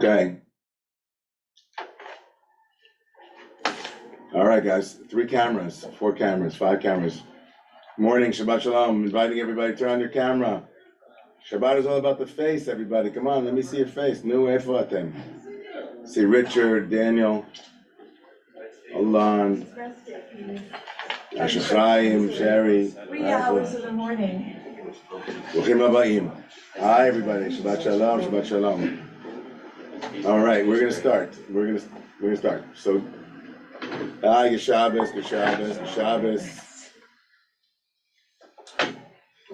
Okay. All right, guys. 3 cameras, 4 cameras, 5 cameras. Morning, Shabbat Shalom. I'm inviting everybody to turn on your camera. Shabbat is all about the face, everybody. Come on, let me see your face. Nu efatem. See Richard, Daniel, Alon, Ashachayim, Sherry. 3 hours in the morning. Bruchim habayim. Hi, everybody. Shabbat Shalom, Shabbat Shalom. All right, we're gonna start. We're gonna start. So, hi, good Shabbos, good Shabbos, good Shabbos.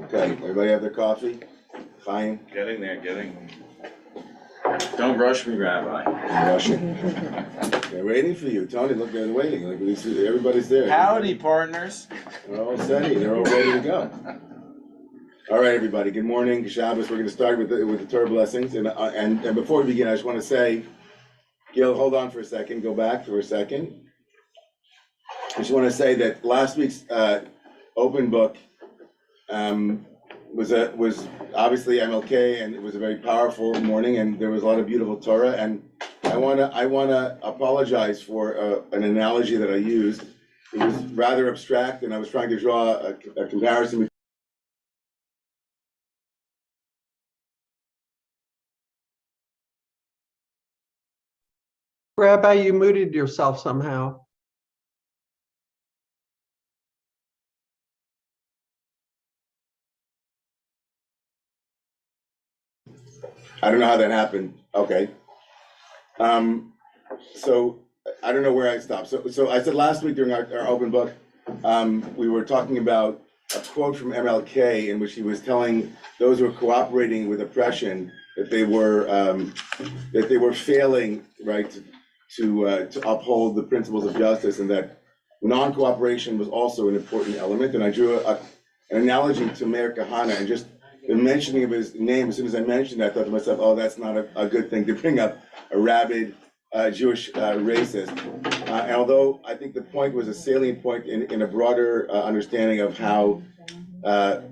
Okay, everybody have their coffee? Fine. Getting there, getting. Don't rush me, Rabbi. I'm rushing. They're waiting for you, Tony. Look, they're waiting. Like, everybody's there. Howdy, partners. They're all steady. They're all ready to go. All right, everybody. Good morning, good Shabbos. We're going to start with the Torah blessings, and before we begin, I just want to say, Gil, hold on for a second. Go back for a second. I just want to say that last week's open book was obviously MLK, and it was a very powerful morning, and there was a lot of beautiful Torah. And I wanna apologize for an analogy that I used. It was rather abstract, and I was trying to draw a comparison. Rabbi, you muted yourself somehow. I don't know how that happened. Okay. So I don't know where I stopped. So I said last week during our open book, we were talking about a quote from MLK in which he was telling those who were cooperating with oppression that they were failing, right, to uphold the principles of justice, and that non-cooperation was also an important element. And I drew an analogy to Meir Kahana, and just the mentioning of his name, as soon as I mentioned it, I thought to myself, oh, that's not a good thing to bring up a rabid Jewish racist. And although I think the point was a salient point in a broader understanding of how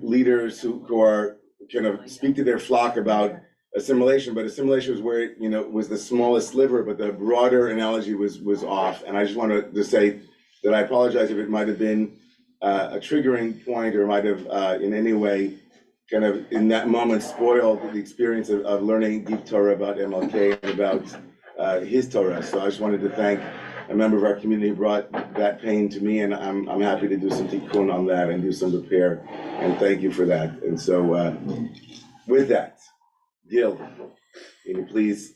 leaders who are kind of speak to their flock about assimilation, but assimilation was where it, was the smallest sliver, but the broader analogy was off. And I just wanted to say that I apologize if it might have been a triggering point, or might have in any way kind of in that moment spoiled the experience of learning deep Torah about MLK and about his Torah. So I just wanted to thank a member of our community who brought that pain to me, and I'm happy to do some tikkun on that and do some repair, and thank you for that. And so with that, Gil, can you please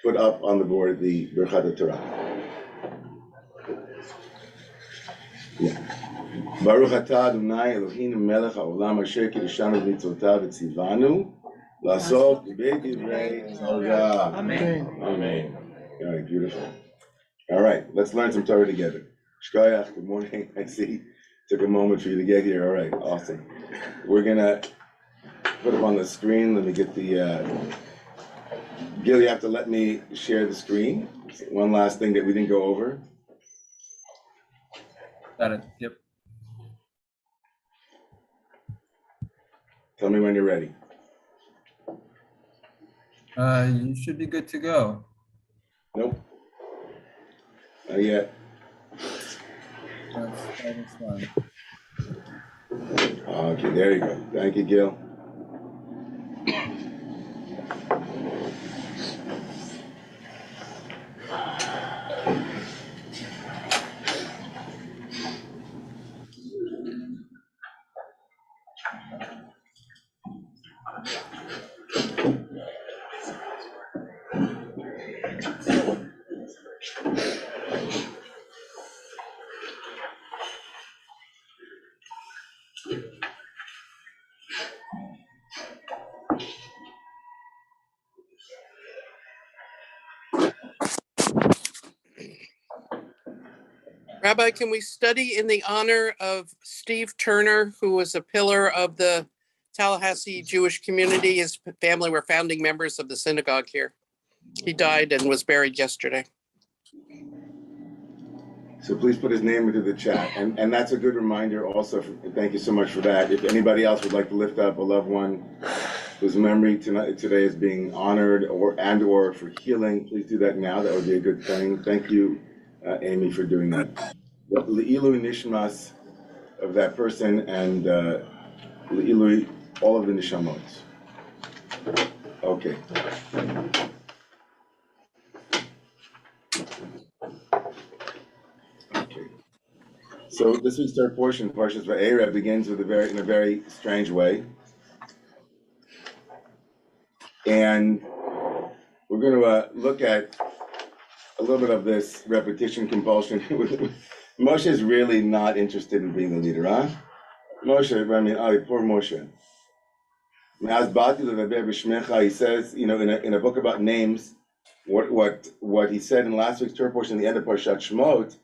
put up on the board the Birchat Torah? Yeah. Baruch atah Adonai Eloheinu melech haolam asher kiddushanu b'mitzvotav v'tzivanu la'asot b'divrei Torah. Amen. Amen. All right, beautiful. All right, let's learn some Torah together. Shkoyach, good morning. I see. Took a moment for you to get here. All right, awesome. We're gonna put up on the screen. Let me get the. Gil, you have to let me share the screen. One last thing that we didn't go over. Got it. Yep. Tell me when you're ready. You should be good to go. Nope. Not yet. That's fine. Okay, there you go. Thank you, Gil. Rabbi, can we study in the honor of Steve Turner, who was a pillar of the Tallahassee Jewish community? His family were founding members of the synagogue here. He died and was buried yesterday. So please put his name into the chat. And that's a good reminder also. Thank you so much for that. If anybody else would like to lift up a loved one whose memory today is being honored or for healing, please do that now. That would be a good thing. Thank you, Amy, for doing that. Le'ilu nishmas of that person and le'ilu all of the nishamot. Okay. Okay. So this week's third portion, Parshas Va'era, begins with in a very strange way. And we're going to look at a little bit of this repetition compulsion. Moshe is really not interested in being the leader, huh? Moshe, I mean, oh, poor Moshe. He says, you know, in a book about names, what he said in last week's third portion, the end of Parshat Shemot,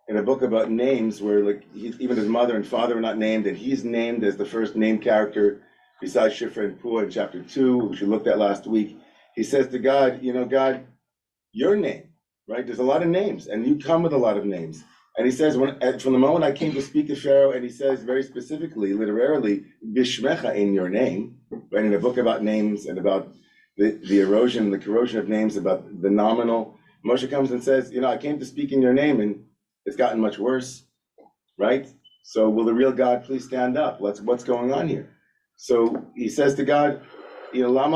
in a book about names, where like even his mother and father are not named, and he's named as the first named character besides Shifra and Puah in chapter 2, which we looked at last week. He says to God, you know, God, your name, right? There's a lot of names, and you come with a lot of names. And he says, from the moment I came to speak to Pharaoh, and he says very specifically, literarily, Bishmecha, in your name, right? In a book about names and about the erosion, the corrosion of names, about the nominal. Moshe comes and says, you know, I came to speak in your name, and it's gotten much worse, right? So will the real God please stand up? What's going on here? So he says to God, you know, why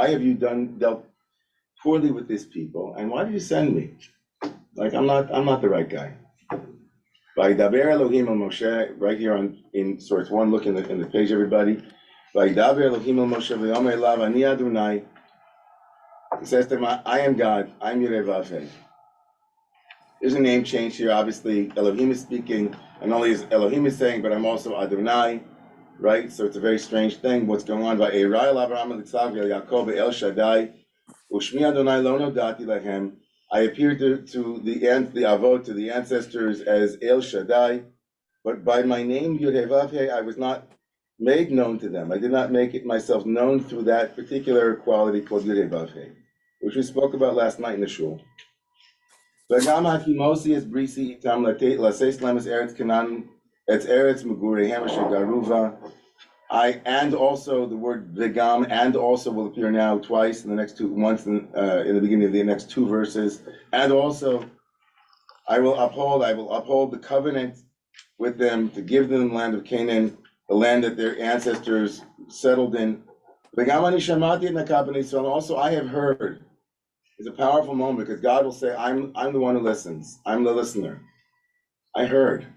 have you dealt poorly with this people, and why did you send me? Like I'm not the right guy. Vaydaber Elohim al Moshe, right here in source 1. Look in the page, everybody. Vaydaber Elohim al Moshe v'yomer elav ani Adonai. He says to him, I am God. I'm Yireh Vaveh. There's a name change here. Obviously, Elohim is speaking, and only is Elohim is saying, but I'm also Adonai, right? So it's a very strange thing. What's going on? Va'erai el Avraham el Yitzchak el Yaakov el Shaddai u'shmi Adonai lo nodati lahem. I appeared to the Avot, to the ancestors as El Shaddai, but by my name Yud Heh Vav Heh, I was not made known to them. I did not make it myself known through that particular quality called Yud Heh Vav Heh, which we spoke about last night in the shul. V'gam hakimosi es brisi itam laseis lemes eretz Canaan etz eretz megureihem asher garuva. And also the word v'gam and also will appear now twice in the next once in the beginning of the next two verses. And also, I will uphold the covenant with them to give them the land of Canaan, the land that their ancestors settled in. V'gam ani shamati et nakab b'nei Yisrael. Also, I have heard. It's a powerful moment because God will say, I'm the one who listens. I'm the listener. I heard.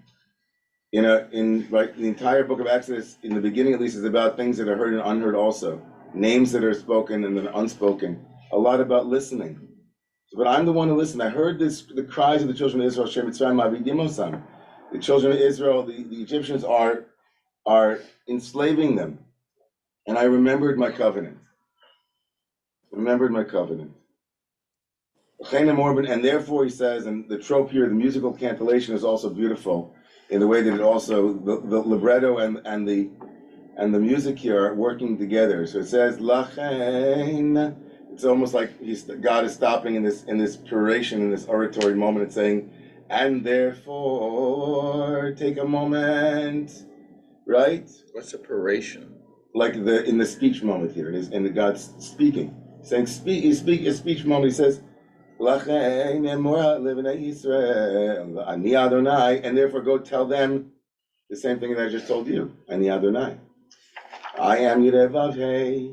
You know, the entire book of Exodus, in the beginning at least, is about things that are heard and unheard also. Names that are spoken and then unspoken. A lot about listening. So, but I'm the one who listened. I heard the cries of the children of Israel, Shem Mitzrayim Avidimosam. The children of Israel, the Egyptians are enslaving them. And I remembered my covenant. And therefore he says, and the trope here, the musical cantillation is also beautiful in the way that it also, the libretto and the music here are working together. So it says, Lachein. It's almost like God is stopping in this peroration, in this oratory moment, and saying, and therefore, take a moment, right? What's a peroration? Like in the speech moment here, in the God's speaking, saying, a speech moment. He says, and therefore go tell them the same thing that I just told you. Ani Adonai. I am Yireh Vav Heh.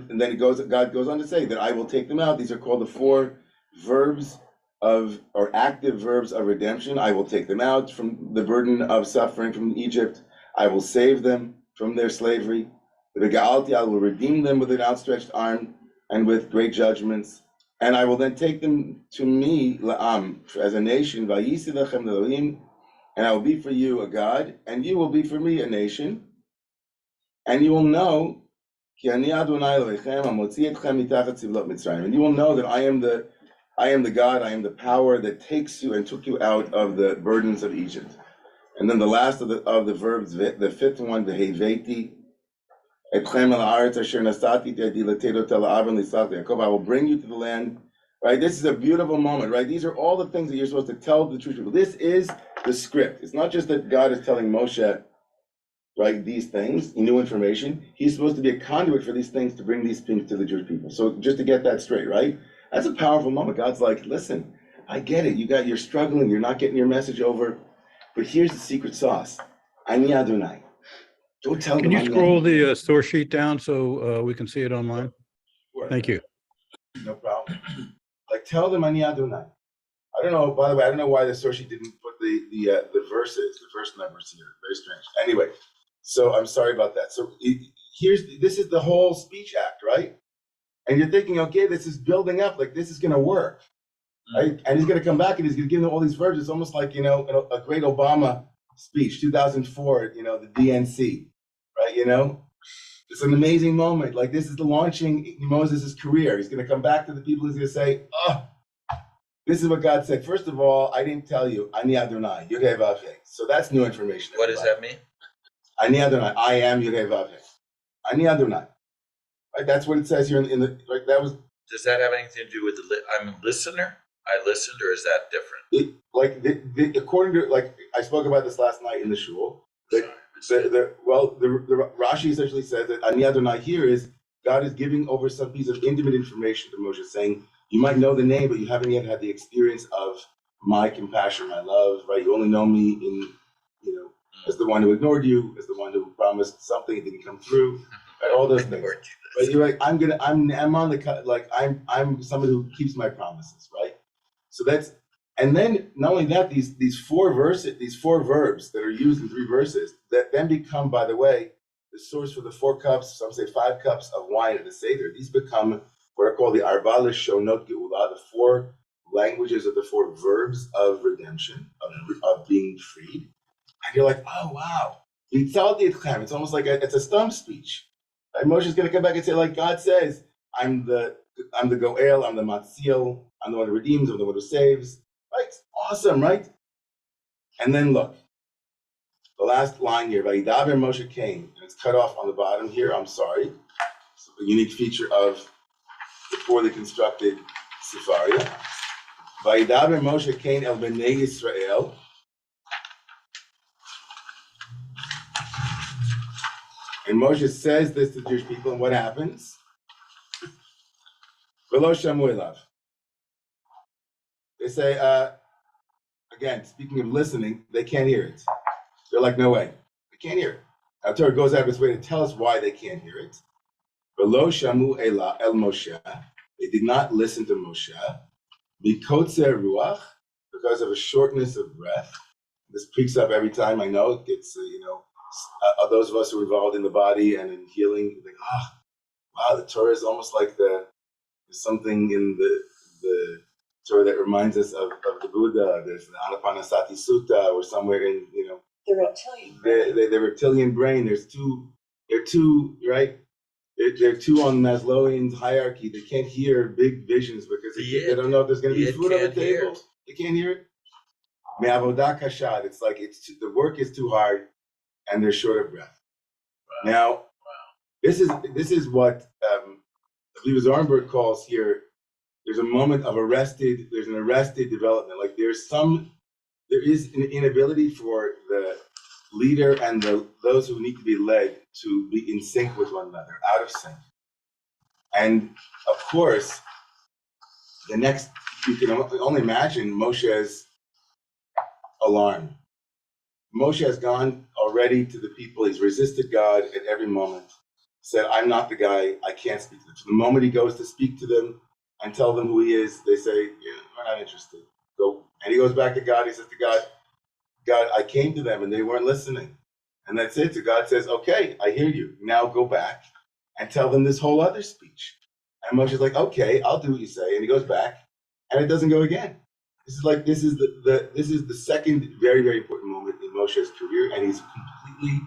And then God goes on to say that I will take them out. These are called the 4 verbs or active verbs of redemption. I will take them out from the burden of suffering from Egypt. I will save them from their slavery. I will redeem them with an outstretched arm and with great judgments, and I will then take them to me, la'am, as a nation, vayisi lechem Elohim, and I will be for you a God, and you will be for me a nation, and you will know, ki ani Adonai Elohechem, hamotzi etchem mitachat tzivlot Mitzrayim, and you will know that I am the God, I am the power that takes you and took you out of the burdens of Egypt. And then the last of the verbs, the 5th one, the heveti, I will bring you to the land. Right? This is a beautiful moment, right? These are all the things that you're supposed to tell the Jewish people. This is the script. It's not just that God is telling Moshe, right, these things, new information. He's supposed to be a conduit for these things to bring these things to the Jewish people. So just to get that straight, right? That's a powerful moment. God's like, listen, I get it. You're struggling. You're not getting your message over. But here's the secret sauce. Ani Adonai. Go tell Can them. you Ani scroll Adonai. the source sheet down so we can see it online? Sure. Thank you. No problem. Like, tell them Ani Adonai. I don't know. By the way, I don't know why the source sheet didn't put the verses, the verse numbers here. Very strange. Anyway, so I'm sorry about that. So this is the whole speech act, right? And you're thinking, okay, this is building up. Like this is going to work, right? And he's going to come back and he's going to give them all these verses. It's almost like a great Obama speech, 2004. The DNC, right? It's an amazing moment. Like this is the launching Moses' career. He's going to come back to the people. He's going to say, oh. This is what God said. First of all, I didn't tell you, Ani Adonai, Yud-Heh Vav-Heh. So that's new information. What does that mean? Ani Adonai, I am Yud-Heh Vav-Heh. Ani Adonai. Right, that's what it says here in the, right, that was. Does that have anything to do with I'm a listener? I listened, or is that different? According to, like, I spoke about this last night in the shul. The Rashi essentially says that Ani Adonai here is God is giving over some piece of intimate information to Moshe, saying, you might know the name, but you haven't yet had the experience of my compassion, my love, right? You only know me as the one who ignored you, as the one who promised something and didn't come through, right? All those things. Right? You're like, I'm on the, like, I'm somebody who keeps my promises, right? So that's, and then not only that, these four verbs that are used in 3 verses that then become, by the way, the source for the 4 cups, some say 5 cups of wine at the Seder. These become what are called the Arba Leshonot Geula, the 4 languages of the 4 verbs of redemption, of being freed. And you're like, oh wow, it's almost like it's a stump speech. Right? Moshe's going to come back and say, like God says, I'm the Goel, I'm the Matzil, I'm the one who redeems, I'm the one who saves. Right? Awesome, right? And then look, the last line here, Vayidaber Moshe came, and it's cut off on the bottom here. I'm sorry. It's a unique feature of the poorly constructed Sefaria. Vayidaber Moshe came el bnei Yisrael. And Moshe says this to the Jewish people, and what happens? V'lo shamu elav. They say, again, speaking of listening, they can't hear it. They're like, no way, they can't hear it. Now, Torah goes out of its way to tell us why they can't hear it. V'lo shamu el Moshe. They did not listen to Moshe. Mikotze ruach, because of a shortness of breath. This picks up every time. I know it gets, those of us who are involved in the body and in healing, think, wow, the Torah is almost like there's something in the Torah that reminds us of the Buddha. There's the Anapanasati Sutta, or somewhere in, The reptilian. The reptilian brain. They're two, right? They're 2 on Maslow's hierarchy. They can't hear big visions because they don't know if there's going to be food on the table. They can't hear it. Me'avodah kashad. It's like the work is too hard, and they're short of breath. Wow. Now, this is what I believe Zornberg calls here. There's a moment of there's an arrested development. Like there is an inability for the leader and those who need to be led to be in sync with one another, out of sync. And of course, you can only imagine Moshe's alarm. Moshe has gone already to the people. He's resisted God at every moment. Said, I'm not the guy. I can't speak to them. So the moment he goes to speak to them and tell them who he is, they say, yeah, we're not interested. Go. And he goes back to God. He says to God, I came to them and they weren't listening. And that's it. So God says, okay, I hear you. Now go back and tell them this whole other speech. And Moshe's like, okay, I'll do what you say. And he goes back and it doesn't go again. This is the second very, very important moment in Moshe's career, and he's completely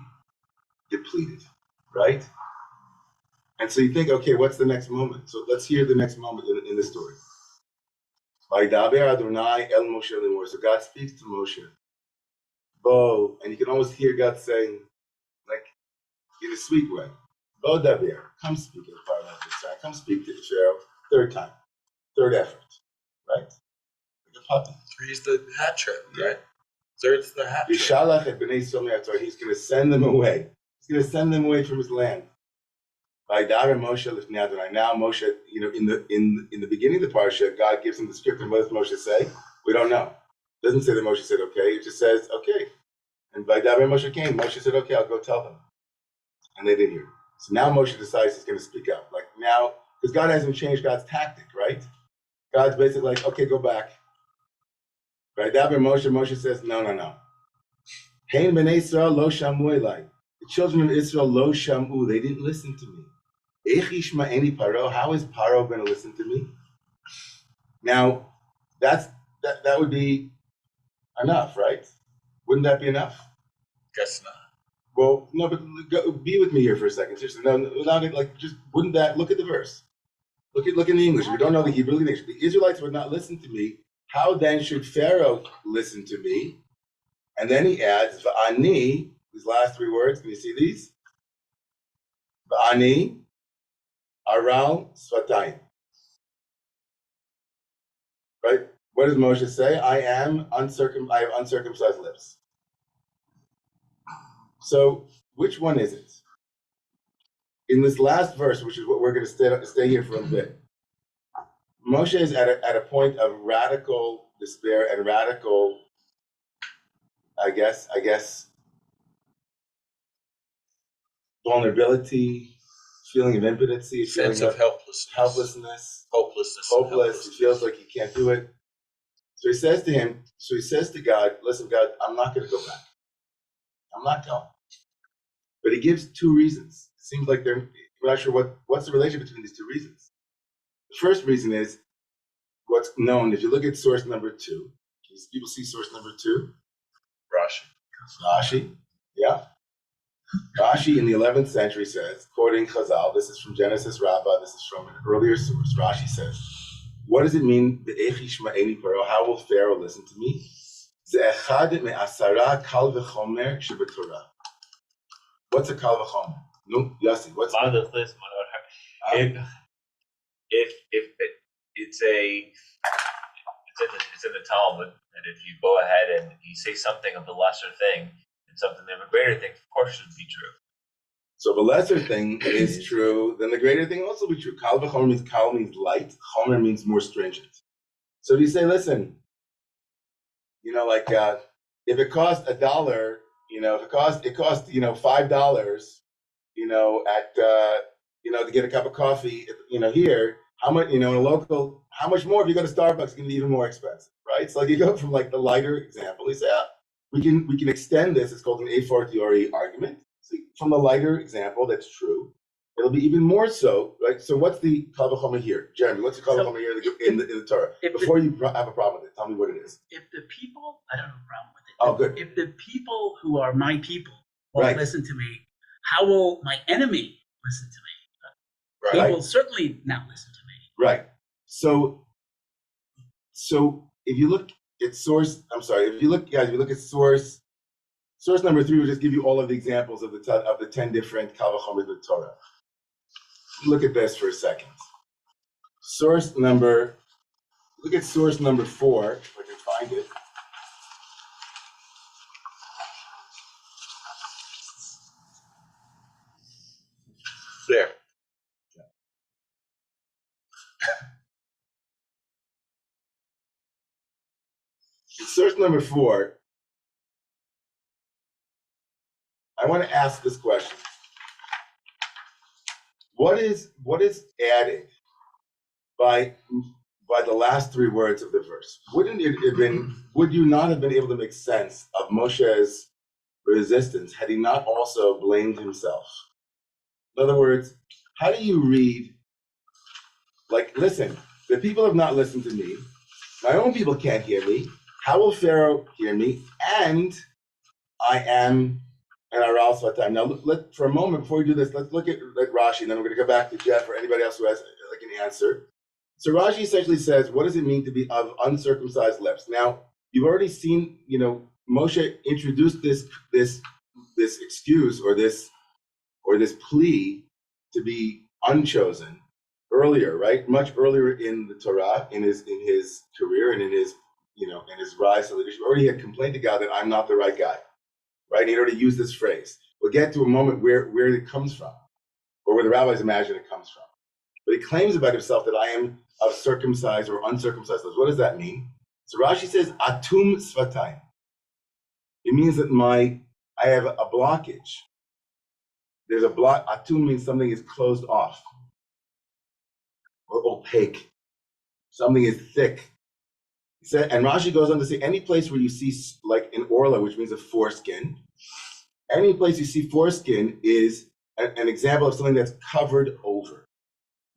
depleted, right? And so you think, okay, what's the next moment? So let's hear the next moment in the story. Vayidaber Adonai el Moshe lemor. So God speaks to Moshe. Bo, and you can almost hear God saying, like, in a sweet way, Bo daber, come speak to the Pharaoh. Come speak to the Pharaoh. 3rd time, 3rd effort, right? Like a puppy. 3's the hat trick, right? 3rd's the hat trick. Yishalach et b'nei Yisrael. He's going to send them away. going to send them away from his land. Vaidar Moshe lifnei Adonai. Now Moshe, in the beginning of the parsha, God gives him the script, and what does Moshe say? We don't know. It doesn't say that Moshe said okay. It just says okay. And Vaidar Moshe came. Moshe said okay, I'll go tell them, and they didn't hear. So now Moshe decides he's going to speak up. Like now, because God hasn't changed God's tactic, right? God's basically like, okay, go back. Vaidar Moshe says no. Hein b'nei Israel lo shamu elai. The children of Israel lo shamu. They didn't listen to me. Paro, how is Paro going to listen to me? Now, that would be enough, right? Wouldn't that be enough? Guess not. Well, no, but be with me here for a second. Seriously, no, just wouldn't that? Look at the verse. Look in the English. We don't know the Hebrew. Look at the English. The Israelites would not listen to me. How then should Pharaoh listen to me? And then he adds, "V'ani." These last three words. Can you see these? V'ani. Aral Svatayim. Right? What does Moshe say? I have uncircumcised lips. So which one is it? In this last verse, which is what we're going to stay here for a bit, Moshe is at a point of radical despair and radical, I guess, vulnerability, feeling of impotency, Sense of helplessness. Hopelessness. and hopeless. He feels like he can't do it. So he says to God, listen, God, I'm not going to go back. I'm not going. But he gives two reasons. It seems like we're not sure what's the relation between these two reasons. The first reason is what's known. If you look at source number 2, people see source number 2? Rashi. Yeah. Rashi in the 11th century says, quoting Chazal, this is from Genesis Rabbah, this is from an earlier source. Rashi says, what does it mean, how will Pharaoh listen to me? What's a kal v'chomer? No, Yossi, what's It's in the Talmud, and if you go ahead and you say something of the lesser thing and something of a greater thing, of course, should be true. So the lesser thing is true, then the greater thing also be true. Kal v'chomer means kal means light, chomer means more stringent. So if you say, listen, if it costs $1, if it costs $5, to get a cup of coffee, here, how much, in a local, how much more if you go to Starbucks, it's gonna be even more expensive, right? It's like you go from like the lighter example, you say, we can extend this, it's called an a fortiori argument. So from the lighter example, that's true. It'll be even more so, right? So what's the kal v'chomer here? Jeremy, what's the kal v'chomer here in the Torah? Before you have a problem with it, tell me what it is. If the people, I don't have a problem with it. Oh, good. If the people who are my people won't Right. listen to me, how will my enemy listen to me? Right. He will certainly not listen to me. Right. So if you look at source, if you look at source number 3 will just give you all of the examples of the 10 different kal v'chomer in the Torah. Look at this for a second. Look at source number 4, if I can find it. There. In source number 4, I want to ask this question. What is added by the last 3 words of the verse? Would you not have been able to make sense of Moshe's resistance had he not also blamed himself? In other words, how do you read, listen, the people have not listened to me, my own people can't hear me, how will Pharaoh hear me? And I am an aral svatayim. Now, for a moment, before we do this, let's look at Rashi, and then we're going to go back to Jeff or anybody else who has an answer. So Rashi essentially says, what does it mean to be of uncircumcised lips? Now, you've already seen, Moshe introduced this excuse or this plea to be unchosen earlier, right? Much earlier in the Torah, in his career and in his rise to leadership. Already had complained to God that I'm not the right guy, right? He already used this phrase. we'll get to a moment where it comes from, or where the rabbis imagine it comes from. But he claims about himself that I am of circumcised or uncircumcised lips. What does that mean? So Rashi says, atum svatayim. It means that I have a blockage. There's a block. Atum means something is closed off or opaque. Something is thick. He said, and Rashi goes on to say, any place where you see like an orla, which means a foreskin, any place you see foreskin is an example of something that's covered over,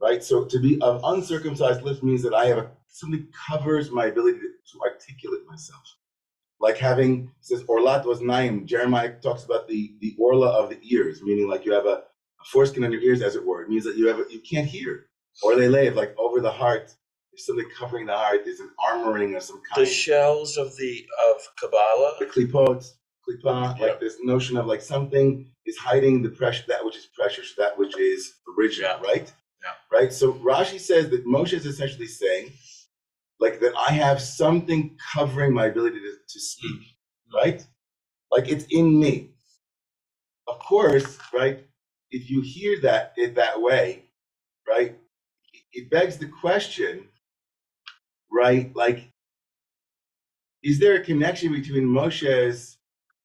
right? So to be of uncircumcised lips means that I have something covers my ability to articulate myself. Like having, it says, orlat was naim. Jeremiah talks about the orla of the ears, meaning like you have a foreskin on your ears, as it were. It means that you can't hear. Or they lay like over the heart. There's something covering the heart. There's an armoring of some kind. The shells of Kabbalah. The klippah, like this notion of like something is hiding the pressure, that which is precious, that which is original, right? Yeah. Right. So Rashi says that Moshe is essentially saying, like that I have something covering my ability to speak, right? Like it's in me. Of course, right? If you hear it that way, right? It begs the question, right? Like, is there a connection between Moshe's,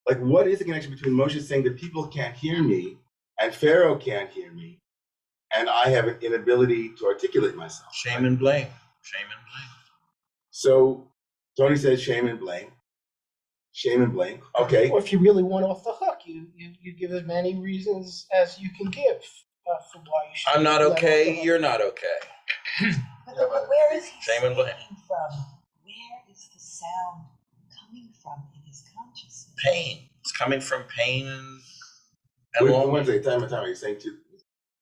like, what is the connection between Moshe saying that people can't hear me and Pharaoh can't hear me, and I have an inability to articulate myself? Shame and blame. Shame and blame. So Tony says shame and blame. Shame and blame. Okay. Or if you really want off the hook, you give as many reasons as you can give for why you should. I'm not let off the okay. hook. You're not okay. But where is he Shame and blame. speaking from? Where is the sound coming from in his consciousness? Pain. It's coming from pain and Wait, longing. one second, time. Are you saying to?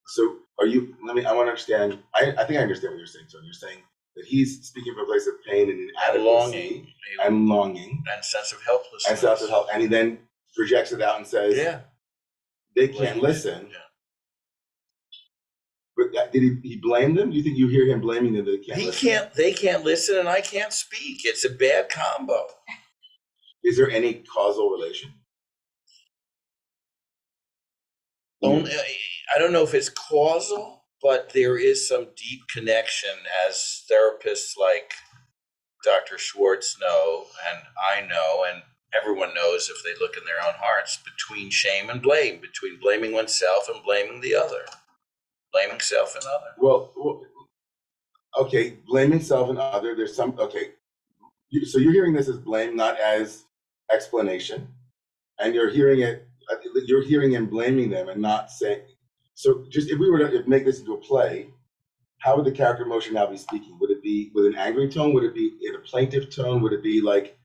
So are you? I want to understand. I think I understand what you're saying. So you're saying that he's speaking from a place of pain and And longing. and longing And sense of helplessness. and sense of help, and he then projects it out and says, Yeah. they can't listen. Yeah. But did he blame them? Do you think you hear him blaming them that they can't listen? They can't listen and I can't speak. It's a bad combo. Is there any causal relation? I don't know if it's causal, but there is some deep connection, as therapists like Dr. Schwartz know, and I know, and everyone knows if they look in their own hearts, between shame and blame, between blaming oneself and blaming the other, blaming self and other. Well, okay, blaming self and other. There's some, okay. So you're hearing this as blame, not as explanation, and you're hearing him blaming them and not saying. So just if we were to make this into a play, how would the character Moshe now be speaking? Would it be with an angry tone? Would it be in a plaintive tone? Would it be like,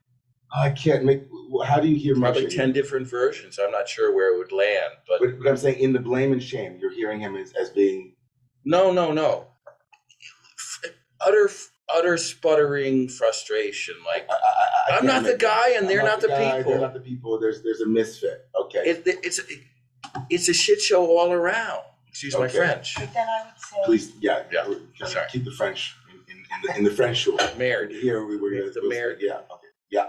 oh, I can't make? How do you hear Probably Moshe? 10 different versions. I'm not sure where it would land, but I'm saying in the blame and shame, you're hearing him as being. No. Utter sputtering frustration. Like I'm not the guy, and they're not the people. They're not the people. There's a misfit. Okay. It's a shit show all around. Excuse my French. But then I would say, Please, yeah. Sorry. Keep the French in the French shore. Married. Here we were The married. Yeah. Okay. Yeah.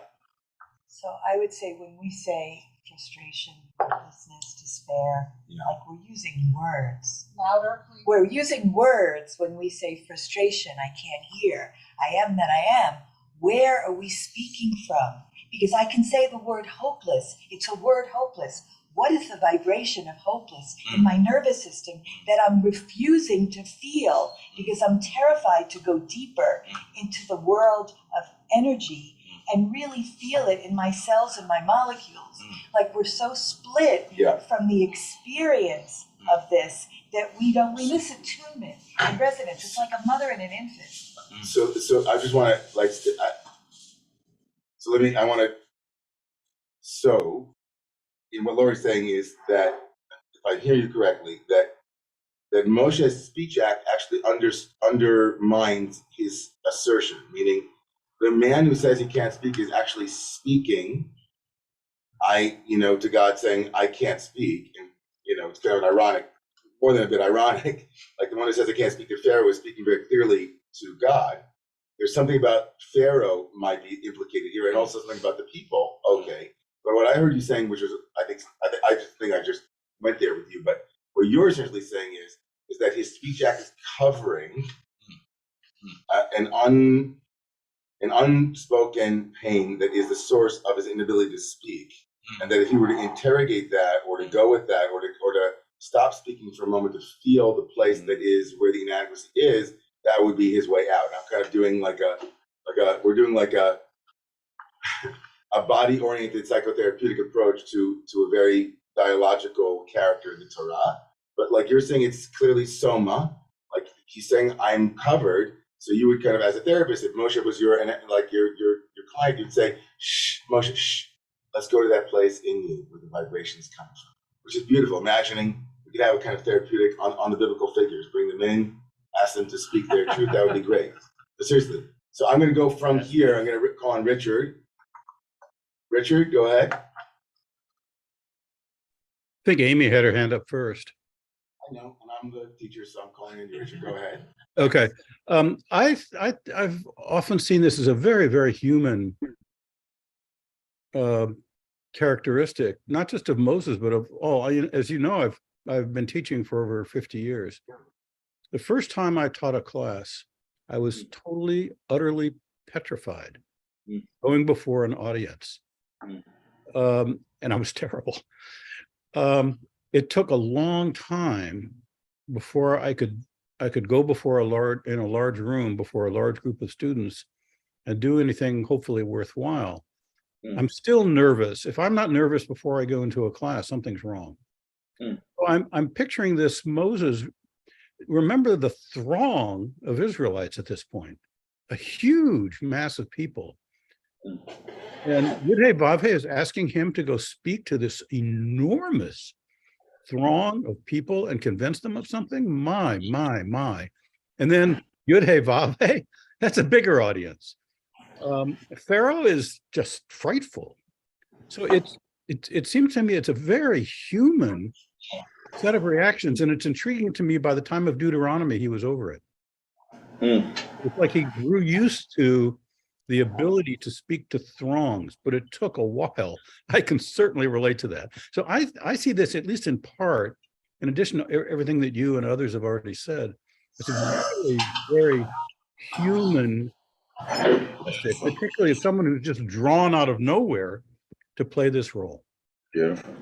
so I would say when we say frustration, hopelessness, despair, Yeah. like we're using words. Louder, please. We're using words when we say frustration, I can't hear, I am that I am. Where are we speaking from? Because I can say the word hopeless. It's a word hopeless. What is the vibration of hopeless in my nervous system that I'm refusing to feel because I'm terrified to go deeper into the world of energy and really feel it in my cells and my molecules? Like we're so split from the experience of this that we miss attunement and resonance. It's like a mother and an infant. So I just want to in what Lori's saying is that, if I hear you correctly, that Moshe's speech act actually undermines his assertion, meaning the man who says he can't speak is actually speaking, to God saying, I can't speak. And, it's kind of ironic, more than a bit ironic, like the one who says I can't speak to Pharaoh is speaking very clearly to God. There's something about Pharaoh might be implicated here, and also something about the people. Okay. But what I heard you saying, which was, I just went there with you, but what you're essentially saying is that his speech act is covering an unspoken pain that is the source of his inability to speak, and that if he were to interrogate that, or to go with that, or to stop speaking for a moment to feel the place that is where the inadequacy is, that would be his way out. And I'm kind of doing we're doing a body-oriented psychotherapeutic approach to a very dialogical character in the Torah. But like you're saying, it's clearly soma. Like he's saying, I'm covered. So you would kind of, as a therapist, if Moshe was your client, you'd say, shh, Moshe, shh, let's go to that place in you where the vibrations come from, which is beautiful. Imagining we could have a kind of therapeutic on the biblical figures, bring them in, ask them to speak their truth. That would be great. But seriously, so I'm going to go from here. I'm going to call on Richard. Richard, go ahead. I think Amy had her hand up first. I know, and I'm the teacher, so I'm calling in Richard. Go ahead. Okay. I've often seen this as a very, very human characteristic, not just of Moses, but of all. As you know, I've been teaching for over 50 years. The first time I taught a class, I was totally, utterly petrified going before an audience. And I was terrible. It took a long time before I could go before a large room before a large group of students and do anything hopefully worthwhile. I'm still nervous. If I'm not nervous before I go into a class, something's wrong. So I'm picturing this Moses. Remember the throng of Israelites at this point, a huge mass of people. And Yudhe Vavhe is asking him to go speak to this enormous throng of people and convince them of something. My. And then Yudhe Vavhe, that's a bigger audience. Pharaoh is just frightful. So it seems to me it's a very human set of reactions, and it's intriguing to me. By the time of Deuteronomy, he was over it. It's like he grew used to the ability to speak to throngs, but it took a while. I can certainly relate to that. So I see this, at least in part, in addition to everything that you and others have already said, it's a very, very human, particularly as someone who's just drawn out of nowhere to play this role. Beautiful.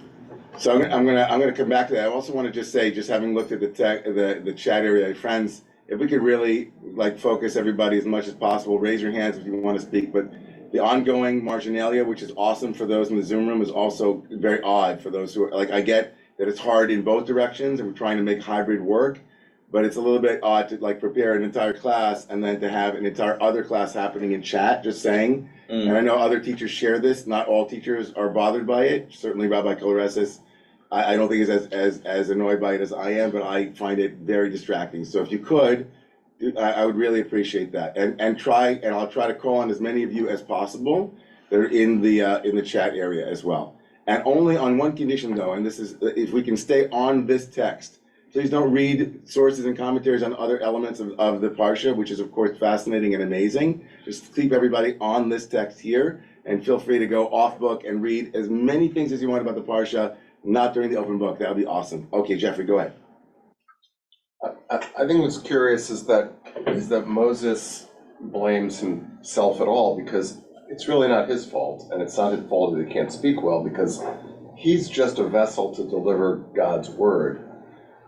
So I'm gonna come back to that. I also want to just say, just having looked at the chat area, friends, if we could really focus everybody as much as possible, raise your hands if you want to speak. But the ongoing marginalia, which is awesome for those in the Zoom room, is also very odd for those who are I get that it's hard in both directions, and we're trying to make hybrid work, but it's a little bit odd to prepare an entire class and then to have an entire other class happening in chat. Just saying. And I know other teachers share this. Not all teachers are bothered by it. Certainly, Rabbi Kolaresis, I don't think is as annoyed by it as I am, but I find it very distracting. So if you could, I would really appreciate that. And I'll try to call on as many of you as possible that are in the chat area as well. And only on one condition though, and this is if we can stay on this text. Please don't read sources and commentaries on other elements of the Parsha, which is of course fascinating and amazing. Just keep everybody on this text here, and feel free to go off book and read as many things as you want about the Parsha, not during the open book. That would be awesome. Okay, Jeffrey, go ahead. I think what's curious is that Moses blames himself at all, because it's really not his fault, and it's not his fault that he can't speak well, because he's just a vessel to deliver God's word.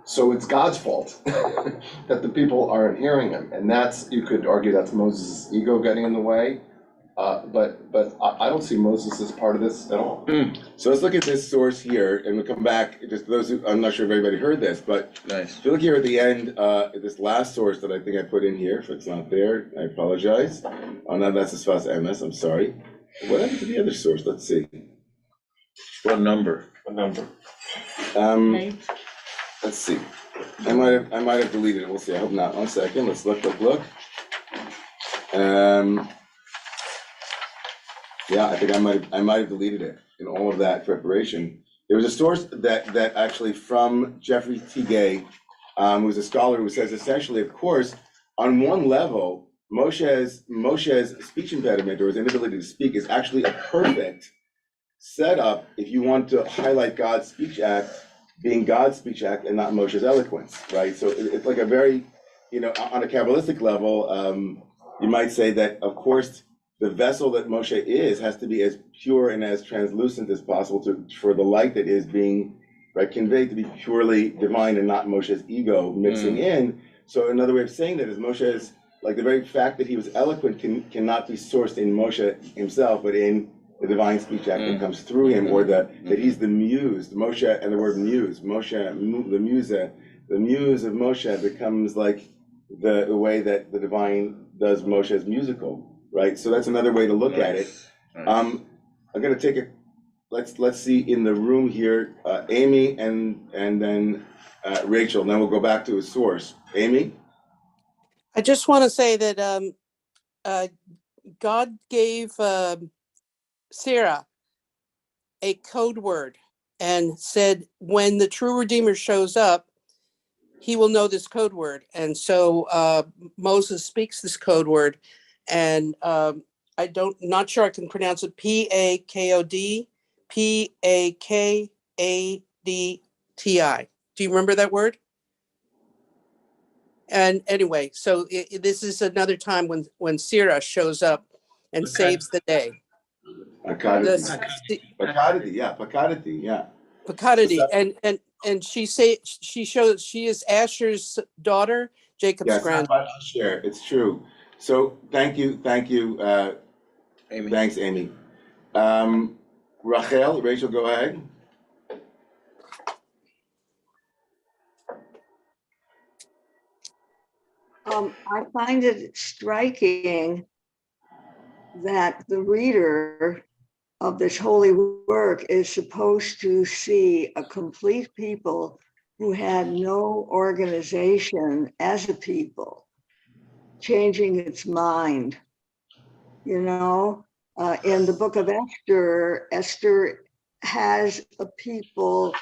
So it's God's fault that the people aren't hearing him, and you could argue that's Moses' ego getting in the way. But I don't see Moses as part of this at all. So let's look at this source here, and we'll come back. Just those who, I'm not sure if everybody heard this, but Nice. if you look here at the end, this last source that I think I put in here, if it's not there, I apologize. Oh no, that's as fast as MS. I'm sorry. What happened to the other source? Let's see. What number? Let's see. I might have deleted it. We'll see. I hope not. 1 second. Let's look. Yeah, I think I might have deleted it in all of that preparation. There was a source that actually from Jeffrey T. Gay, who's a scholar, who says essentially, of course, on one level, Moshe's speech impediment, or his inability to speak, is actually a perfect setup if you want to highlight God's speech act being God's speech act and not Moshe's eloquence, right? So it's like a very, on a Kabbalistic level, you might say that, of course, the vessel that Moshe is has to be as pure and as translucent as possible for the light that is being conveyed to be purely divine and not Moshe's ego mixing in. So another way of saying that is Moshe's, like the very fact that he was eloquent cannot be sourced in Moshe himself, but in the divine speech act that comes through him, or that he's the muse, Moshe, and the word muse, Moshe, the muse of Moshe becomes like the way that the divine does Moshe's musical, right? So that's another way to look at it. I'm gonna take let's see in the room here, Amy and then Rachel, then we'll go back to a source. Amy? I just want to say that God gave Sarah a code word and said, when the true Redeemer shows up, he will know this code word. And so Moses speaks this code word, and not sure I can pronounce it. Pakod, Pakadti. Do you remember that word? And anyway, so this is another time when Sarah shows up and saves the day. Pakadati, yeah. Pakadati, and she shows she is Asher's daughter, Jacob's granddaughter. It's true. So thank you, Amy. Thanks, Amy. Rachel, go ahead. I find it striking that the reader of this holy work is supposed to see a complete people who had no organization as a people changing its mind. In the book of Esther has a people,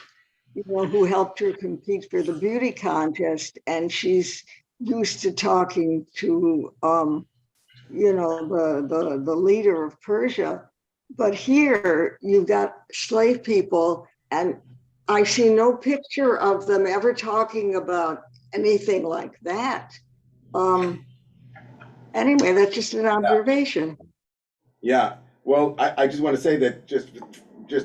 who helped her compete for the beauty contest, and she's used to talking to, the leader of Persia. But here you've got slave people, and I see no picture of them ever talking about anything like that. Anyway, that's just an observation. Yeah. Well, I just want to say that just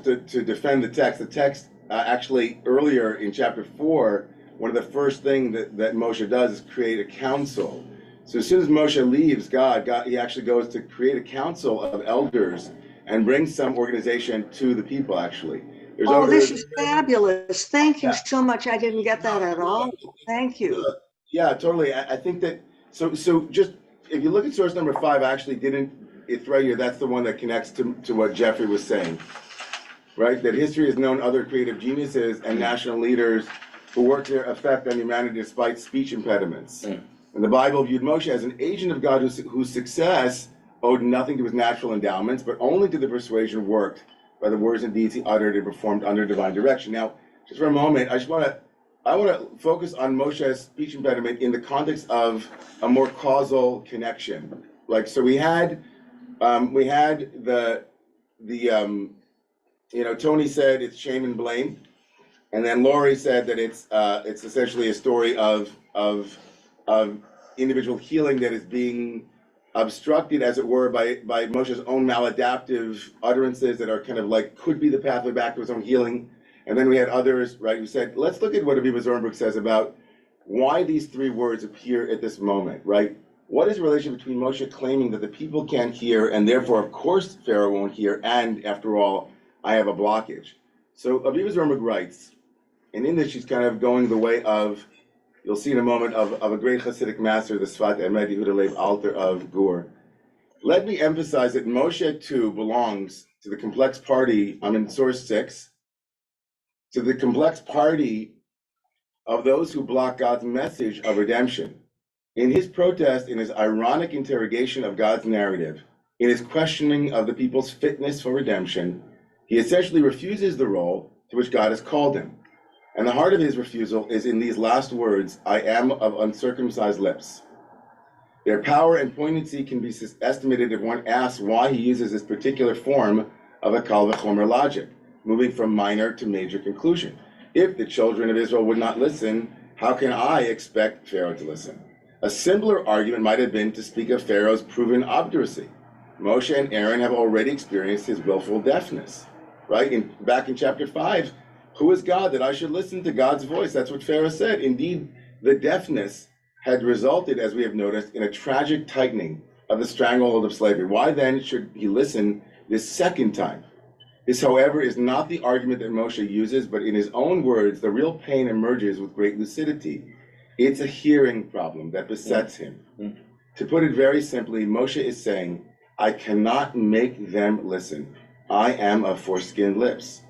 to defend the text actually earlier in chapter 4, one of the first things that Moshe does is create a council. So as soon as Moshe leaves God, he actually goes to create a council of elders and bring some organization to the people, actually. This is fabulous. Thank you so much. I didn't get that at all. Thank you. Yeah, totally. I think that, so just, if you look at source number 5, I actually didn't, it's right here, that's the one that connects to what Jeffrey was saying, right? That history has known other creative geniuses and national leaders who worked their effect on humanity despite speech impediments. And the Bible viewed Moshe as an agent of God whose success owed nothing to his natural endowments, but only to the persuasion worked by the words and deeds he uttered and performed under divine direction. Now, just for a moment, I want to focus on Moshe's speech impediment in the context of a more causal connection. Like, so we had the Tony said it's shame and blame, and then Lori said that it's essentially a story of individual healing that is being obstructed, as it were, by Moshe's own maladaptive utterances that are kind of like could be the pathway back to his own healing. And then we had others, right, who said, let's look at what Aviva Zornberg says about why these 3 words appear at this moment, right? What is the relation between Moshe claiming that the people can't hear, and therefore, of course, Pharaoh won't hear, and after all, I have a blockage? So Aviva Zornberg writes, and in this she's kind of going the way of, you'll see in a moment, of a great Hasidic master, the Sfat Emed Yehuda Leib Alter of Gur. Let me emphasize that Moshe too belongs to the complex party, I'm in source 6, to the complex party of those who block God's message of redemption. In his protest, in his ironic interrogation of God's narrative, in his questioning of the people's fitness for redemption, he essentially refuses the role to which God has called him. And the heart of his refusal is in these last words, I am of uncircumcised lips. Their power and poignancy can be estimated if one asks why he uses this particular form of a kal v'chomer logic, moving from minor to major conclusion. If the children of Israel would not listen, how can I expect Pharaoh to listen? A simpler argument might have been to speak of Pharaoh's proven obduracy. Moshe and Aaron have already experienced his willful deafness, right? Back in chapter 5, who is God that I should listen to God's voice? That's what Pharaoh said. Indeed, the deafness had resulted, as we have noticed, in a tragic tightening of the stranglehold of slavery. Why then should he listen this second time? This, however, is not the argument that Moshe uses, but in his own words, the real pain emerges with great lucidity. It's a hearing problem that besets him. To put it very simply, Moshe is saying, I cannot make them listen. I am of foreskinned lips.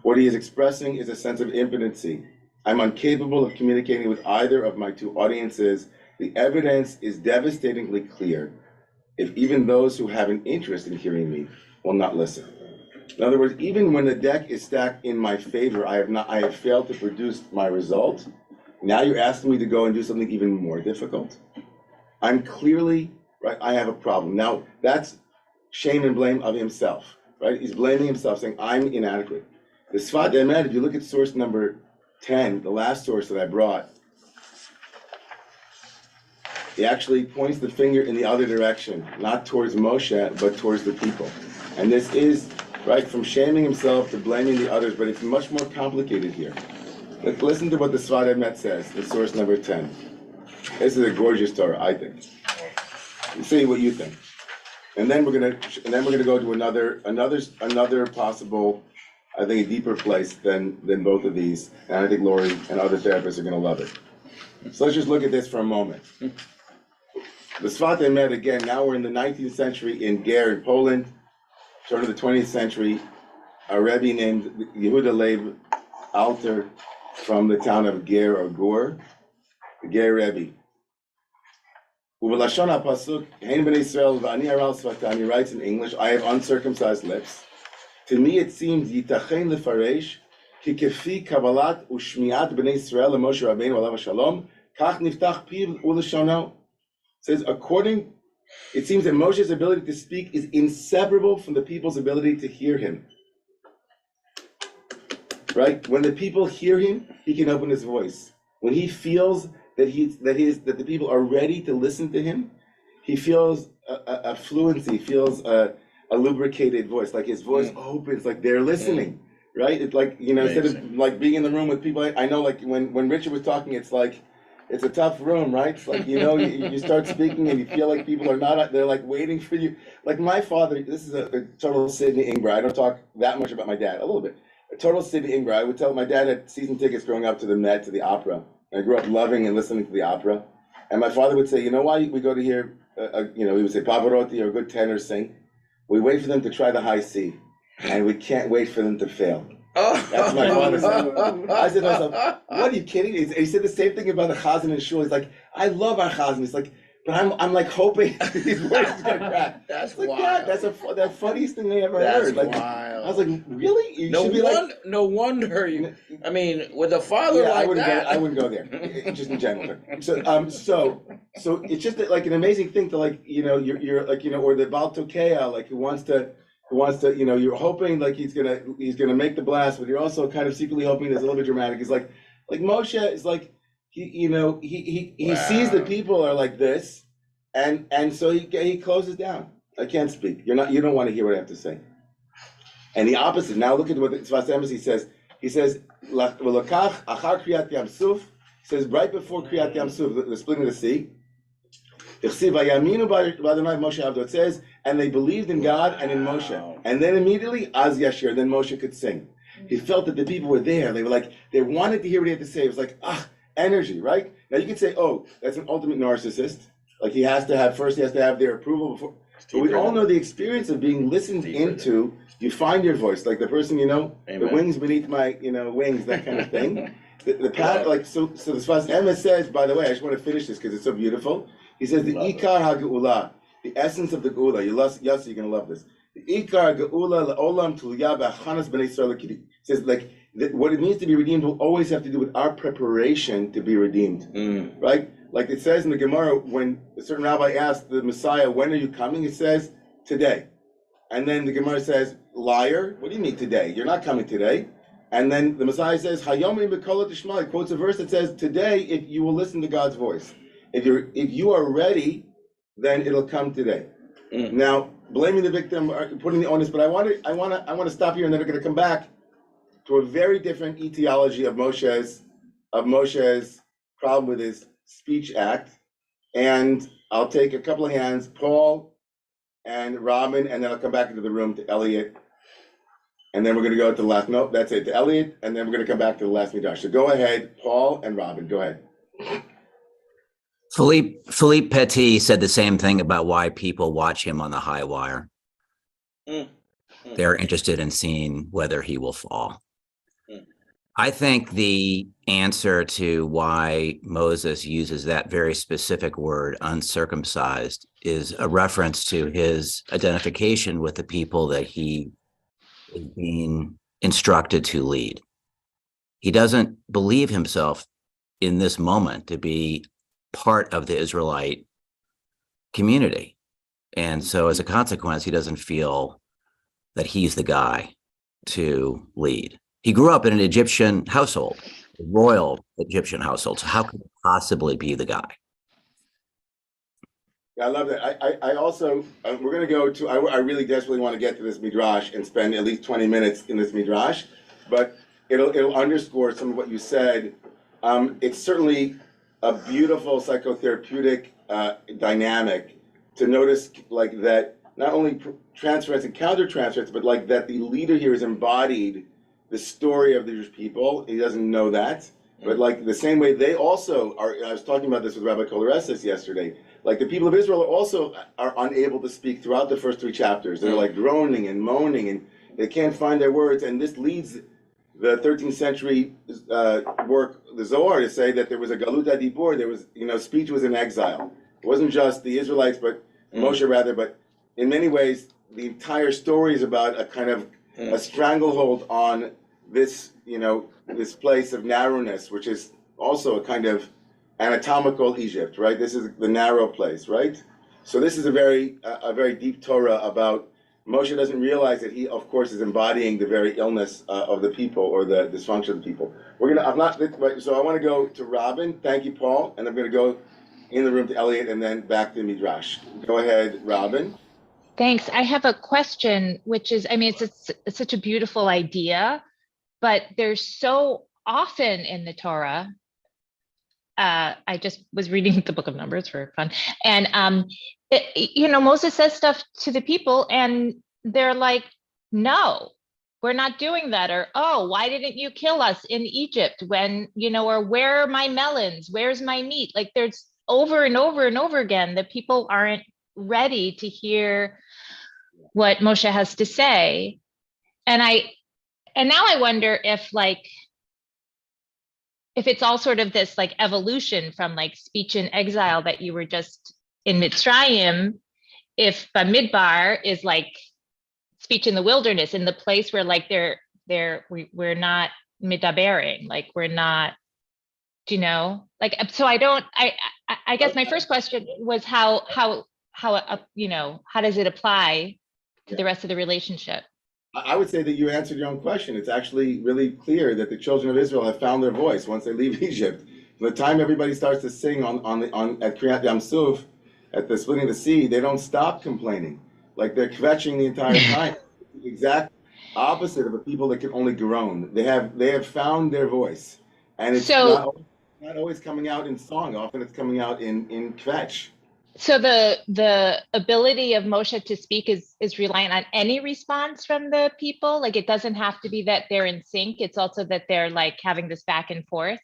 What he is expressing is a sense of impotency. I'm incapable of communicating with either of my two audiences. The evidence is devastatingly clear. If even those who have an interest in hearing me will not listen. In other words, even when the deck is stacked in my favor, I have failed to produce my result. Now you're asking me to go and do something even more difficult. I'm clearly, right, I have a problem. Now that's shame and blame of himself, right? He's blaming himself, saying, I'm inadequate. The Sfat Emet, if you look at source number 10, the last source that I brought, he actually points the finger in the other direction, not towards Moshe, but towards the people. And this is, right, from shaming himself to blaming the others, but it's much more complicated here. Listen to what the Sfat Emet says in source number 10. This is a gorgeous Torah, I think. See what you think. And then we're gonna go to another possible, I think, a deeper place than both of these. And I think Lori and other therapists are gonna love it. So let's just look at this for a moment. The Sfat Emet, again, now we're in the 19th century in Ger in Poland, turn of the 20th century, a Rebbe named Yehuda Leib Alter from the town of Ger or Gur, the Ger Rebbe. Uvelashon HaPasuk, Hein B'nai Yisrael v'ani aral sfatam, he writes in English, I have uncircumcised lips. To me it seems, Yitachein lefaresh, ki kefi kabbalat u'shmiat B'nai Yisrael Moshe Rabbeinu alav shalom, kach niftach piv u'lashono. Says, it seems that Moshe's ability to speak is inseparable from the people's ability to hear him. Right? When the people hear him, he can open his voice. When he feels that the people are ready to listen to him, he feels a fluency, feels a lubricated voice, like his voice opens, like they're listening, right? It's like, instead of like being in the room with people, I know like when Richard was talking, it's like, it's a tough room, right? It's like, you start speaking and you feel like people are not, they're like waiting for you. Like my father, this is a total Sidney Ingber. I don't talk that much about my dad, a little bit. A total Sidney Ingber. I would tell my dad had season tickets growing up to the Met, to the opera. And I grew up loving and listening to the opera. And my father would say, you know why we go to hear, he would say Pavarotti or a good tenor sing? We wait for them to try the high C. And we can't wait for them to fail. That's my father said. I said to myself, what are you kidding? He said the same thing about the Chazan and Shul. He's like, I love our Chazan. He's like, but I'm like hoping his voice is gonna crack. That's like, wild. God, that's the funniest thing they ever That's heard. Like, wild. I was like, really? You No should be like, no wonder you. I mean, with a father yeah, like I wouldn't go there. Just in general. So it's just like an amazing thing to like, you're like, or the Baal Tokea, like who wants to, you're hoping like he's gonna make the blast, but you're also kind of secretly hoping it's a little bit dramatic. It's like Moshe is like, he sees that people are like this, and so he closes down. I can't speak. You don't want to hear what I have to say. And the opposite. Now look at what the Sfas Emes says. He says, "V'lakach achar kriyat yam suf." He says right before kriyat yam suf, the splitting of the sea. It says, and they believed in God and in Moshe. And then immediately, Az Yashir, then Moshe could sing. He felt that the people were there. They were like, they wanted to hear what he had to say. It was like, energy, right? Now you could say, oh, that's an ultimate narcissist. Like he has to have their approval before. But we all know the experience of being listened into. You find your voice, like the person, the wings beneath my, wings, that kind of thing. The path, like, so the Sfas Emes says, by the way, I just want to finish this because it's so beautiful. He says the Ikar HaGeula, the essence of the Geula. Yossi, you're gonna love this. The Ikar Geula Le'olam Tuluya B'Achanas B'nai Yisrael L'Kiddush. Says like what it means to be redeemed will always have to do with our preparation to be redeemed, right? Like it says in the Gemara when a certain rabbi asked the Messiah, "When are you coming?" It says today, and then the Gemara says, "Liar! What do you mean today? You're not coming today." And then the Messiah says, Hayomi Mikola Tishma, quotes a verse that says, today, if you will listen to God's voice, if you are ready, then it'll come today. Now, blaming the victim, or putting the onus, but I want to stop here, and then we're going to come back to a very different etiology of Moshe's problem with his speech act. And I'll take a couple of hands, Paul and Robin, and then I'll come back into the room to Elliot. And then we're going to go to the last, nope, that's it, to Elliot, and then we're going to come back to the last midrash. So go ahead, Paul and Robin, go ahead. Philippe Petit said the same thing about why people watch him on the high wire. They're interested in seeing whether he will fall. I think the answer to why Moses uses that very specific word, uncircumcised, is a reference to his identification with the people that he is being instructed to lead. He doesn't believe himself in this moment to be part of the Israelite community. And so as a consequence, he doesn't feel that he's the guy to lead. He grew up in an Egyptian household, a royal Egyptian household. So how could he possibly be the guy? Yeah, I love that. I also, we're going to go to, I really desperately want to get to this midrash and spend at least 20 minutes in this midrash, but it'll underscore some of what you said. It's certainly a beautiful psychotherapeutic dynamic to notice like that, not only transference and counter-transference, but like that the leader here is embodied the story of the Jewish people. He doesn't know that, but like the same way they also are, I was talking about this with Rabbi Koloresis yesterday, like the people of Israel also are unable to speak throughout the first 3 chapters. They're like groaning and moaning and they can't find their words, and this leads the 13th century work, the Zohar, to say that there was a galut adibur, there was, speech was in exile. It wasn't just the Israelites, but Moshe rather, but in many ways, the entire story is about a kind of a stranglehold on this, this place of narrowness, which is also a kind of anatomical Egypt, right? This is the narrow place, right? So this is a very deep Torah about Moshe doesn't realize that he, of course, is embodying the very illness of the people or the dysfunction of the people. So I want to go to Robin. Thank you, Paul. And I'm going to go in the room to Elliot and then back to Midrash. Go ahead, Robin. Thanks. I have a question, which is, it's such a beautiful idea, but there's so often in the Torah. I just was reading the book of Numbers for fun. And, Moses says stuff to the people and they're like, no, we're not doing that. Or, oh, why didn't you kill us in Egypt when, or where are my melons? Where's my meat? Like there's over and over and over again, the people aren't ready to hear what Moshe has to say. And now I wonder if it's all sort of this like evolution from like speech in exile that you were just in Mitzrayim, if Bamidbar is like speech in the wilderness, in the place where like we're not midabering, like we're not, so I guess my first question was how does it apply to the rest of the relationship? I would say that you answered your own question. It's actually really clear that the children of Israel have found their voice once they leave Egypt. From the time everybody starts to sing at Kriyat Yam Suf, at the splitting of the sea, they don't stop complaining. Like they're kvetching the entire time. The exact opposite of a people that can only groan. They have found their voice, and it's not always coming out in song. Often it's coming out in kvetch. So the ability of Moshe to speak is reliant on any response from the people. Like it doesn't have to be that they're in sync. It's also that they're like having this back and forth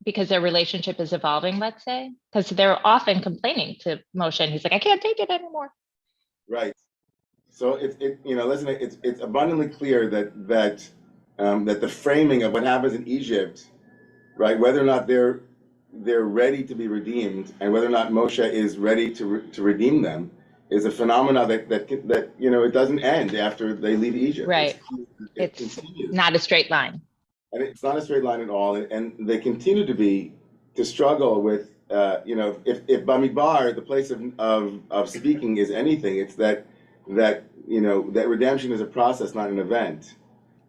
because their relationship is evolving, let's say, because they're often complaining to Moshe and he's like, I can't take it anymore. Right. So it's abundantly clear that the framing of what happens in Egypt, right, whether or not they're ready to be redeemed, and whether or not Moshe is ready to redeem them, is a phenomena that it doesn't end after they leave Egypt. Right. It's not a straight line. And it's not a straight line at all. And they continue to struggle with if Bamidbar, the place of speaking, is anything, it's that redemption is a process, not an event.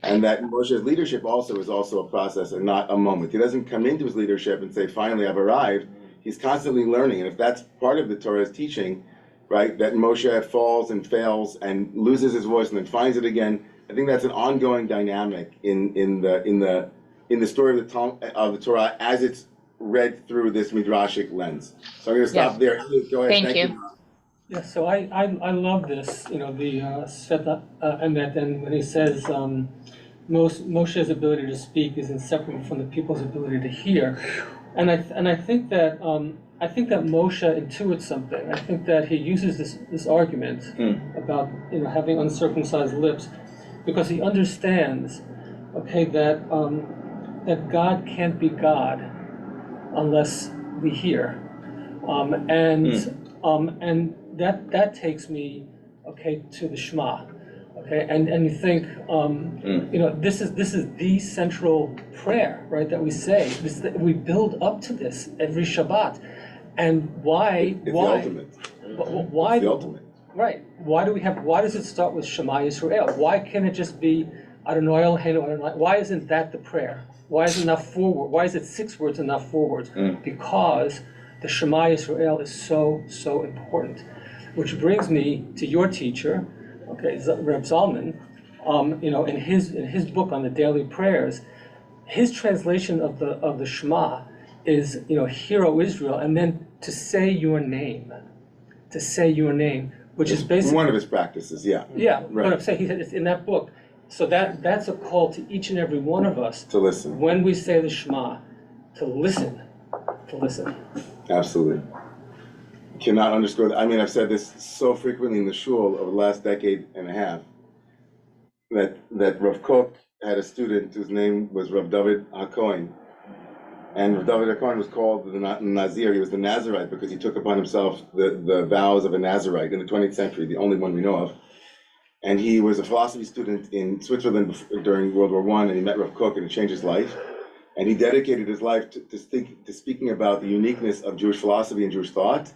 And that Moshe's leadership also is also a process and not a moment. He doesn't come into his leadership and say, finally, I've arrived. He's constantly learning. And if that's part of the Torah's teaching, right, that Moshe falls and fails and loses his voice and then finds it again, I think that's an ongoing dynamic in the story of the Torah as it's read through this midrashic lens. So I'm going to stop there. Go ahead. Thank you. Yeah, so I love this, the Sveta Emet, and when he says Moshe's ability to speak is inseparable from the people's ability to hear, and I think that Moshe intuits something. I think that he uses this argument about having uncircumcised lips because he understands, okay, that God can't be God unless we hear, and that takes me, okay, to the Shema, okay, and you think, this is the central prayer, right, that we say. We build up to this every Shabbat, and why? It's the ultimate. Why? It's the ultimate. Right. Why does it start with Shema Yisrael? Why can't it just be Adonai Eloheinu Adonai? Why isn't that the prayer? Why is it not 4 words? Why is it 6 words and not 4 words? Because the Shema Yisrael is so important. Which brings me to your teacher, okay, Reb Zalman, in his book on the daily prayers, his translation of the Shema is, Hear, O Israel, and then to say your name, which is basically one of his practices, yeah. Yeah, right. But I'm saying it's in that book. So that's a call to each and every one of us to listen when we say the Shema, to listen. Absolutely. Cannot underscore that. I mean, I've said this so frequently in the shul over the last decade and a half that Rav Kook had a student whose name was Rav David HaKohen. And Rav David HaKohen was called the Nazir. He was the Nazirite because he took upon himself the vows of a Nazirite in the 20th century, the only one we know of. And he was a philosophy student in Switzerland during World War I, and he met Rav Kook, and it changed his life. And he dedicated his life to speaking about the uniqueness of Jewish philosophy and Jewish thought,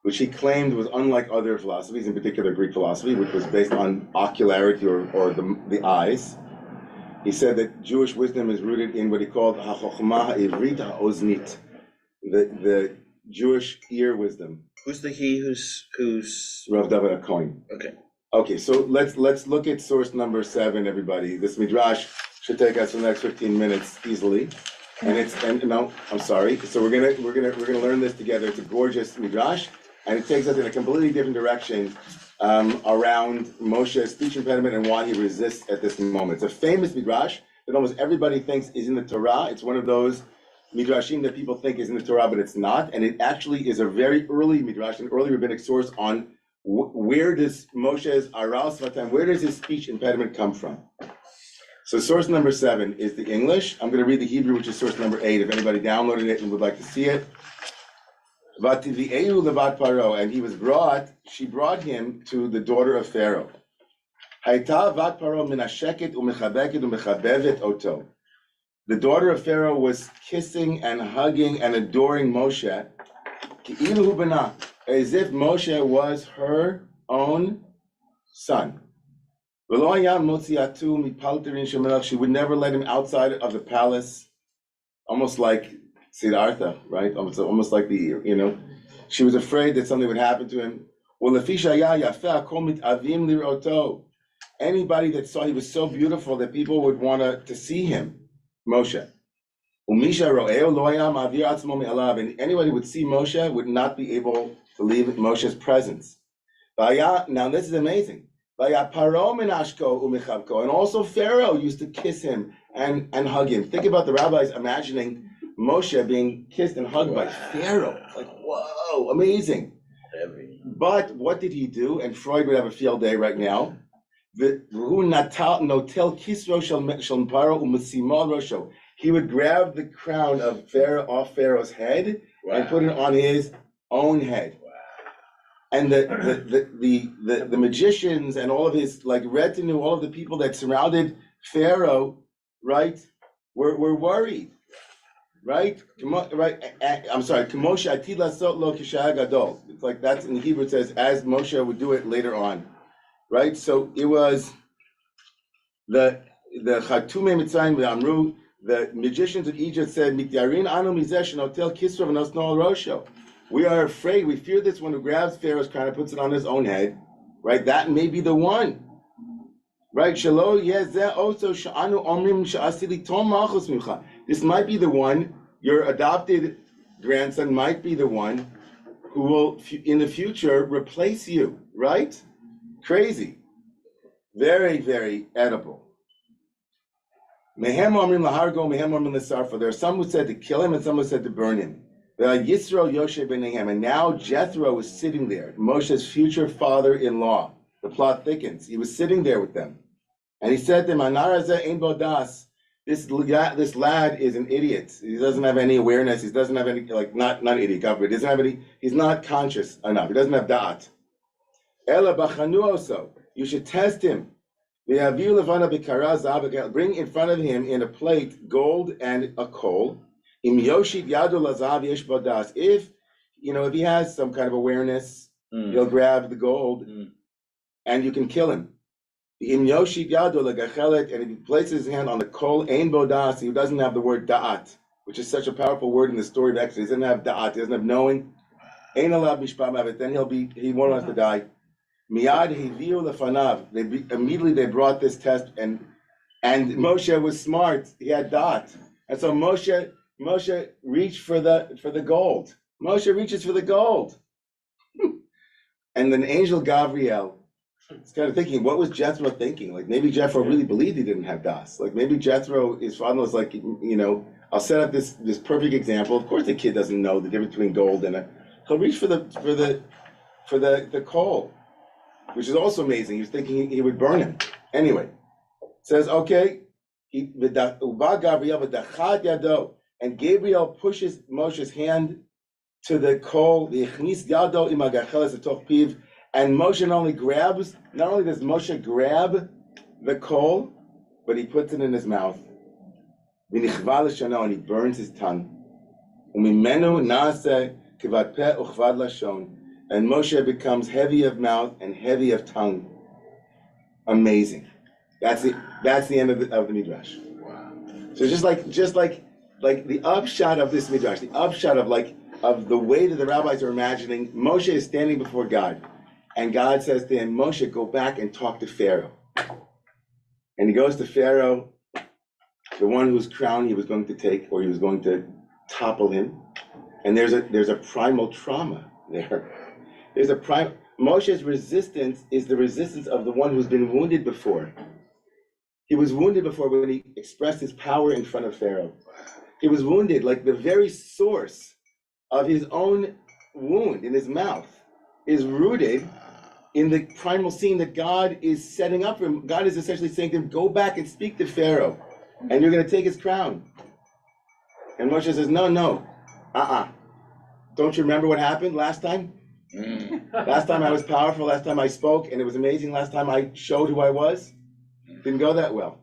which he claimed was unlike other philosophies, in particular Greek philosophy, which was based on ocularity or the eyes. He said that Jewish wisdom is rooted in what he called ha-chokhmah ha'ivrit ha'oznit, the Jewish ear wisdom. Who's the he? Who's Rav David HaKohen. Okay, so let's look at source number 7, everybody. This midrash should take us the next 15 minutes easily. No, I'm sorry. So we're gonna learn this together. It's a gorgeous midrash, and it takes us in a completely different direction around Moshe's speech impediment and why he resists at this moment. It's a famous midrash that almost everybody thinks is in the Torah. It's one of those midrashim that people think is in the Torah, but it's not. And it actually is a very early midrash, an early rabbinic source on where does Moshe's aral svatam, where does his speech impediment come from? So source number 7 is the English. I'm going to read the Hebrew, which is source number 8. If anybody downloaded it and would like to see it. Vativi'eu levat paro, and she brought him to the daughter of Pharaoh. Hayta vat paro minasheket umechabeket umechabevet oto. The daughter of Pharaoh was kissing and hugging and adoring Moshe, ki'ilu hu bana, as if Moshe was her own son. She would never let him outside of the palace, almost like Siddhartha, right? Almost like she was afraid that something would happen to him. Anybody that saw he was so beautiful that people would want to see him, Moshe. And anybody who would see Moshe would not be able to leave Moshe's presence. Now this is amazing. And also Pharaoh used to kiss him and hug him. Think about the rabbis imagining Moshe being kissed and hugged by Pharaoh. Like, whoa, amazing. But what did he do? And Freud would have a field day right now. He would grab the crown of Pharaoh off Pharaoh's head and put it on his own head. And the magicians and all of his retinue, all of the people that surrounded Pharaoh, right, were worried, right? I'm sorry. It's like that's in Hebrew. It says as Moshe would do it later on, right? So it was the Chatume Mitzrayim Amru, the magicians of Egypt said, Mityarin anu mizeh shenotel kisra v'nosno al rosho. We are afraid, we fear this one who grabs Pharaoh's crown and puts it on his own head, right? That may be the one, right? Shelo yezeh oso sha'anu omrim sha'asili tom malchus mincha. This might be the one, your adopted grandson might be the one who will, in the future, replace you, right? Crazy. Very, very edible. Mehem omrim lahargo, mehem omrim l'sarfa. There are some who said to kill him and some who said to burn him. Yisro Yoshe Benehem, and now Jethro was sitting there, Moshe's future father-in-law. The plot thickens. He was sitting there with them, and he said to them, "Anaraze ein bodas." This lad is an idiot. He doesn't have any awareness. He doesn't have any not idiot, but he doesn't have any. He's not conscious enough. He doesn't have da'at. Ela bachanu oso. You should test him. Bring in front of him in a plate gold and a coal. If if he has some kind of awareness, he'll grab the gold, and you can kill him. And if he places his hand on the kol ein bodas, he doesn't have the word da'at, which is such a powerful word in the story of Exodus. He doesn't have da'at, he doesn't have knowing. Ein alav mishpat mavet. Then he won't have to die. Miyad hiviu lefanav. Immediately they brought this test, and Moshe was smart. He had da'at, and so Moshe reached for the gold. Moshe reaches for the gold. And then angel Gabriel is kind of thinking, what was Jethro thinking? Like maybe Jethro really believed he didn't have das. Like maybe Jethro, his father was like, I'll set up this perfect example. Of course the kid doesn't know the difference between gold and he'll reach for the coal, which is also amazing. He was thinking he would burn him. Anyway, says, okay, and Gabriel pushes Moshe's hand to the coal, and Moshe not only does Moshe grab the coal, but he puts it in his mouth. And he burns his tongue. And Moshe becomes heavy of mouth and heavy of tongue. Amazing. That's the end of the midrash. Wow. So just like the upshot of this midrash, the upshot of the way that the rabbis are imagining, Moshe is standing before God, and God says to him, Moshe, go back and talk to Pharaoh. And he goes to Pharaoh, the one whose crown he was going to take, or he was going to topple him. And there's a primal trauma there. Moshe's resistance is the resistance of the one who's been wounded before. He was wounded before when he expressed his power in front of Pharaoh. He was wounded, like the very source of his own wound in his mouth is rooted in the primal scene that God is setting up for him. God is essentially saying to him, go back and speak to Pharaoh, and you're going to take his crown. And Moshe says, no, don't you remember what happened last time? Last time I was powerful, last time I spoke, and it was amazing. Last time I showed who I was. Didn't go that well.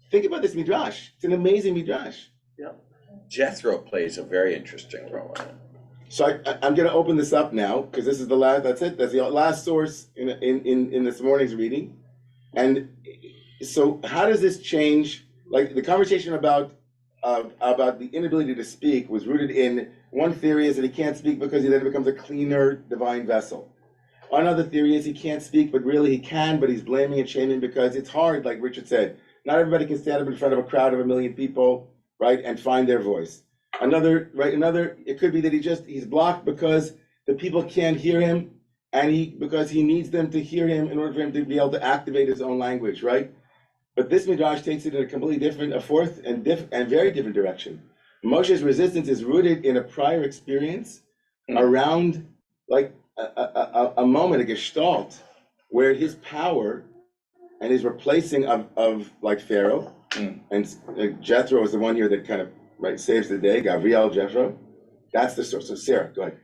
Think about this midrash. It's an amazing midrash. Yep. Jethro plays a very interesting role in it. So I'm going to open this up now because this is the last. That's it. That's the last source in this morning's reading. And so, how does this change? Like the conversation about the inability to speak was rooted in one theory is that he can't speak because he then becomes a cleaner divine vessel. Another theory is he can't speak, but really he can, but he's blaming and shaming because it's hard, like Richard said. Not everybody can stand up in front of a crowd of 1 million people, right, and find their voice. Another, it could be that he's blocked because the people can't hear him, and because he needs them to hear him in order for him to be able to activate his own language, right? But this midrash takes it in a completely different, a fourth and very different direction. Moshe's resistance is rooted in a prior experience around, like, a moment, a gestalt, where his power and his replacing of like Pharaoh, and Jethro is the one here that kind of saves the day. Gabriel, Jethro, that's the source. So Sarah, go ahead.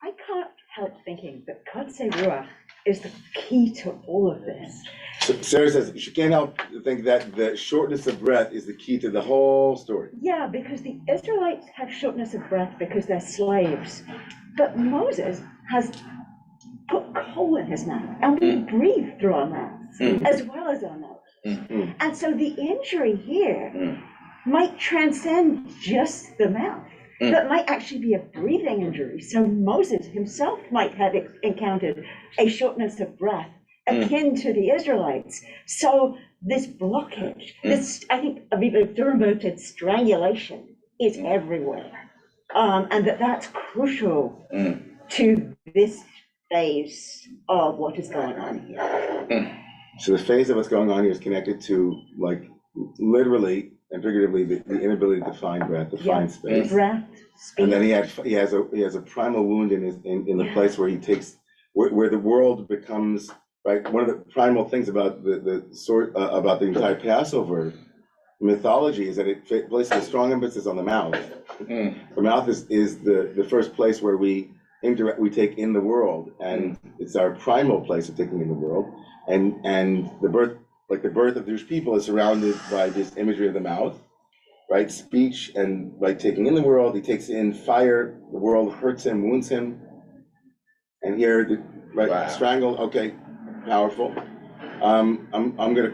I can't help thinking that Kadsei Ruach is the key to all of this. So Sarah says she can't help to think that the shortness of breath is the key to the whole story. Yeah, because the Israelites have shortness of breath because they're slaves, but Moses has put coal in his mouth, and we breathe through our mouths as well as our nose. Mm. And so the injury here might transcend just the mouth. That might actually be a breathing injury. So Moses himself might have encountered a shortness of breath akin to the Israelites. So this blockage, this, I think, thermoted strangulation is everywhere. And that's crucial to this phase of what is going on here. So the phase of what's going on here is connected to, like, literally and figuratively, the inability to find breath, to find space. Breath, and then he has a primal wound in the place where he takes where the world becomes, right. One of the primal things about about the entire Passover mythology is that it places a strong emphasis on the mouth. The mouth is the first place where we take in the world, and it's our primal place of taking in the world. And the birth of Jewish people is surrounded by this imagery of the mouth, right? Speech and like taking in the world. He takes in fire. The world hurts him, wounds him. And here, strangled. Okay, powerful. I'm gonna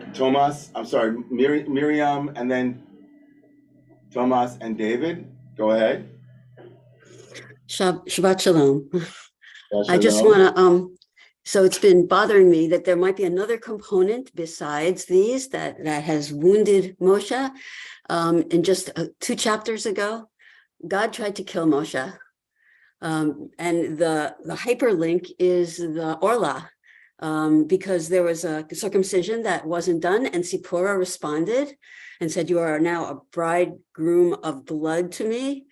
Miriam, and then Thomas and David. Go ahead. Shabbat shalom. I just want to so it's been bothering me that there might be another component besides these that has wounded Moshe. In just 2 chapters ago, God tried to kill Moshe. And the hyperlink is the Orla, because there was a circumcision that wasn't done, and Sipporah responded and said, "You are now a bridegroom of blood to me."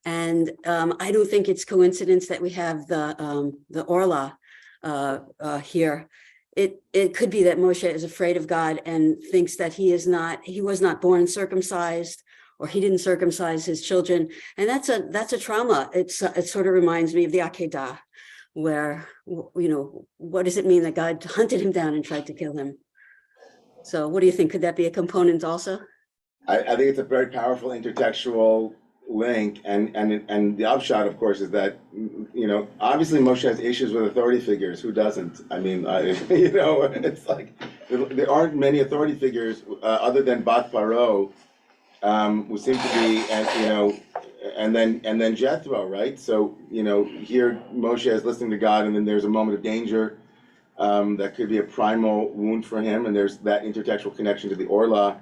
And I don't think it's coincidence that we have the Orla here. It could be that Moshe is afraid of God and thinks that he was not born circumcised, or he didn't circumcise his children, and that's a trauma. It sort of reminds me of the Akedah, where what does it mean that God hunted him down and tried to kill him? So, what do you think? Could that be a component also? I think it's a very powerful intertextual link, and the upshot, of course, is that obviously Moshe has issues with authority figures. Who doesn't? I mean, it's like there aren't many authority figures other than Bat Paro, who seem to be, and then Jethro, right? So here Moshe is listening to God, and then there's a moment of danger that could be a primal wound for him, and there's that intertextual connection to the Orla.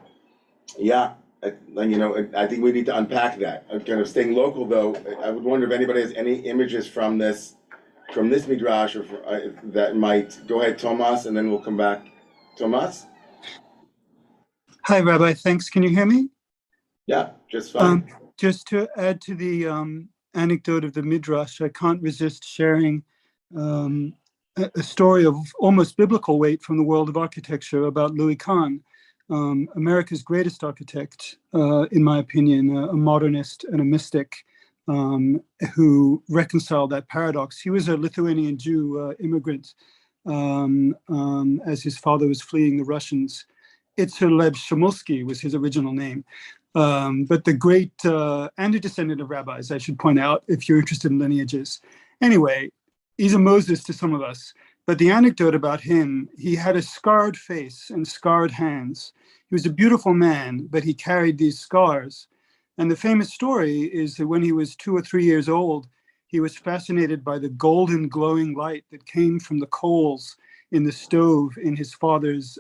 Yeah. I think we need to unpack that. I'm kind of staying local, though. I would wonder if anybody has any images from this midrash, or that might go ahead, Tomas, and then we'll come back. Tomas? Hi, Rabbi. Thanks. Can you hear me? Yeah, just fine. Just to add to the anecdote of the midrash, I can't resist sharing a story of almost biblical weight from the world of architecture about Louis Kahn. America's greatest architect, in my opinion, a modernist and a mystic who reconciled that paradox. He was a Lithuanian Jew immigrant as his father was fleeing the Russians. Itzhak Lev Shomolsky was his original name. But the great, and a descendant of rabbis, I should point out, if you're interested in lineages. Anyway, he's a Moses to some of us. But the anecdote about him, he had a scarred face and scarred hands. He was a beautiful man, but he carried these scars. And the famous story is that when he was 2 or 3 years old, he was fascinated by the golden glowing light that came from the coals in the stove in his father's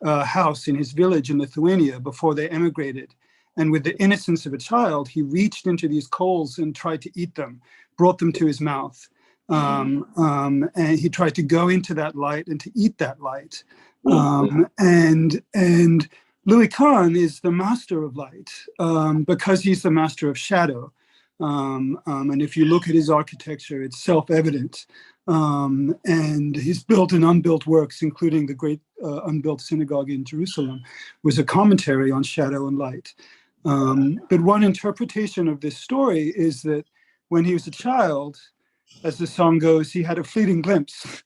house in his village in Lithuania before they emigrated. And with the innocence of a child, he reached into these coals and tried to eat them, brought them to his mouth. And he tried to go into that light and to eat that light. And Louis Kahn is the master of light because he's the master of shadow. And if you look at his architecture, it's self-evident. And he's built and unbuilt works, including the great unbuilt synagogue in Jerusalem, was a commentary on shadow and light. But one interpretation of this story is that when he was a child, as the song goes, he had a fleeting glimpse.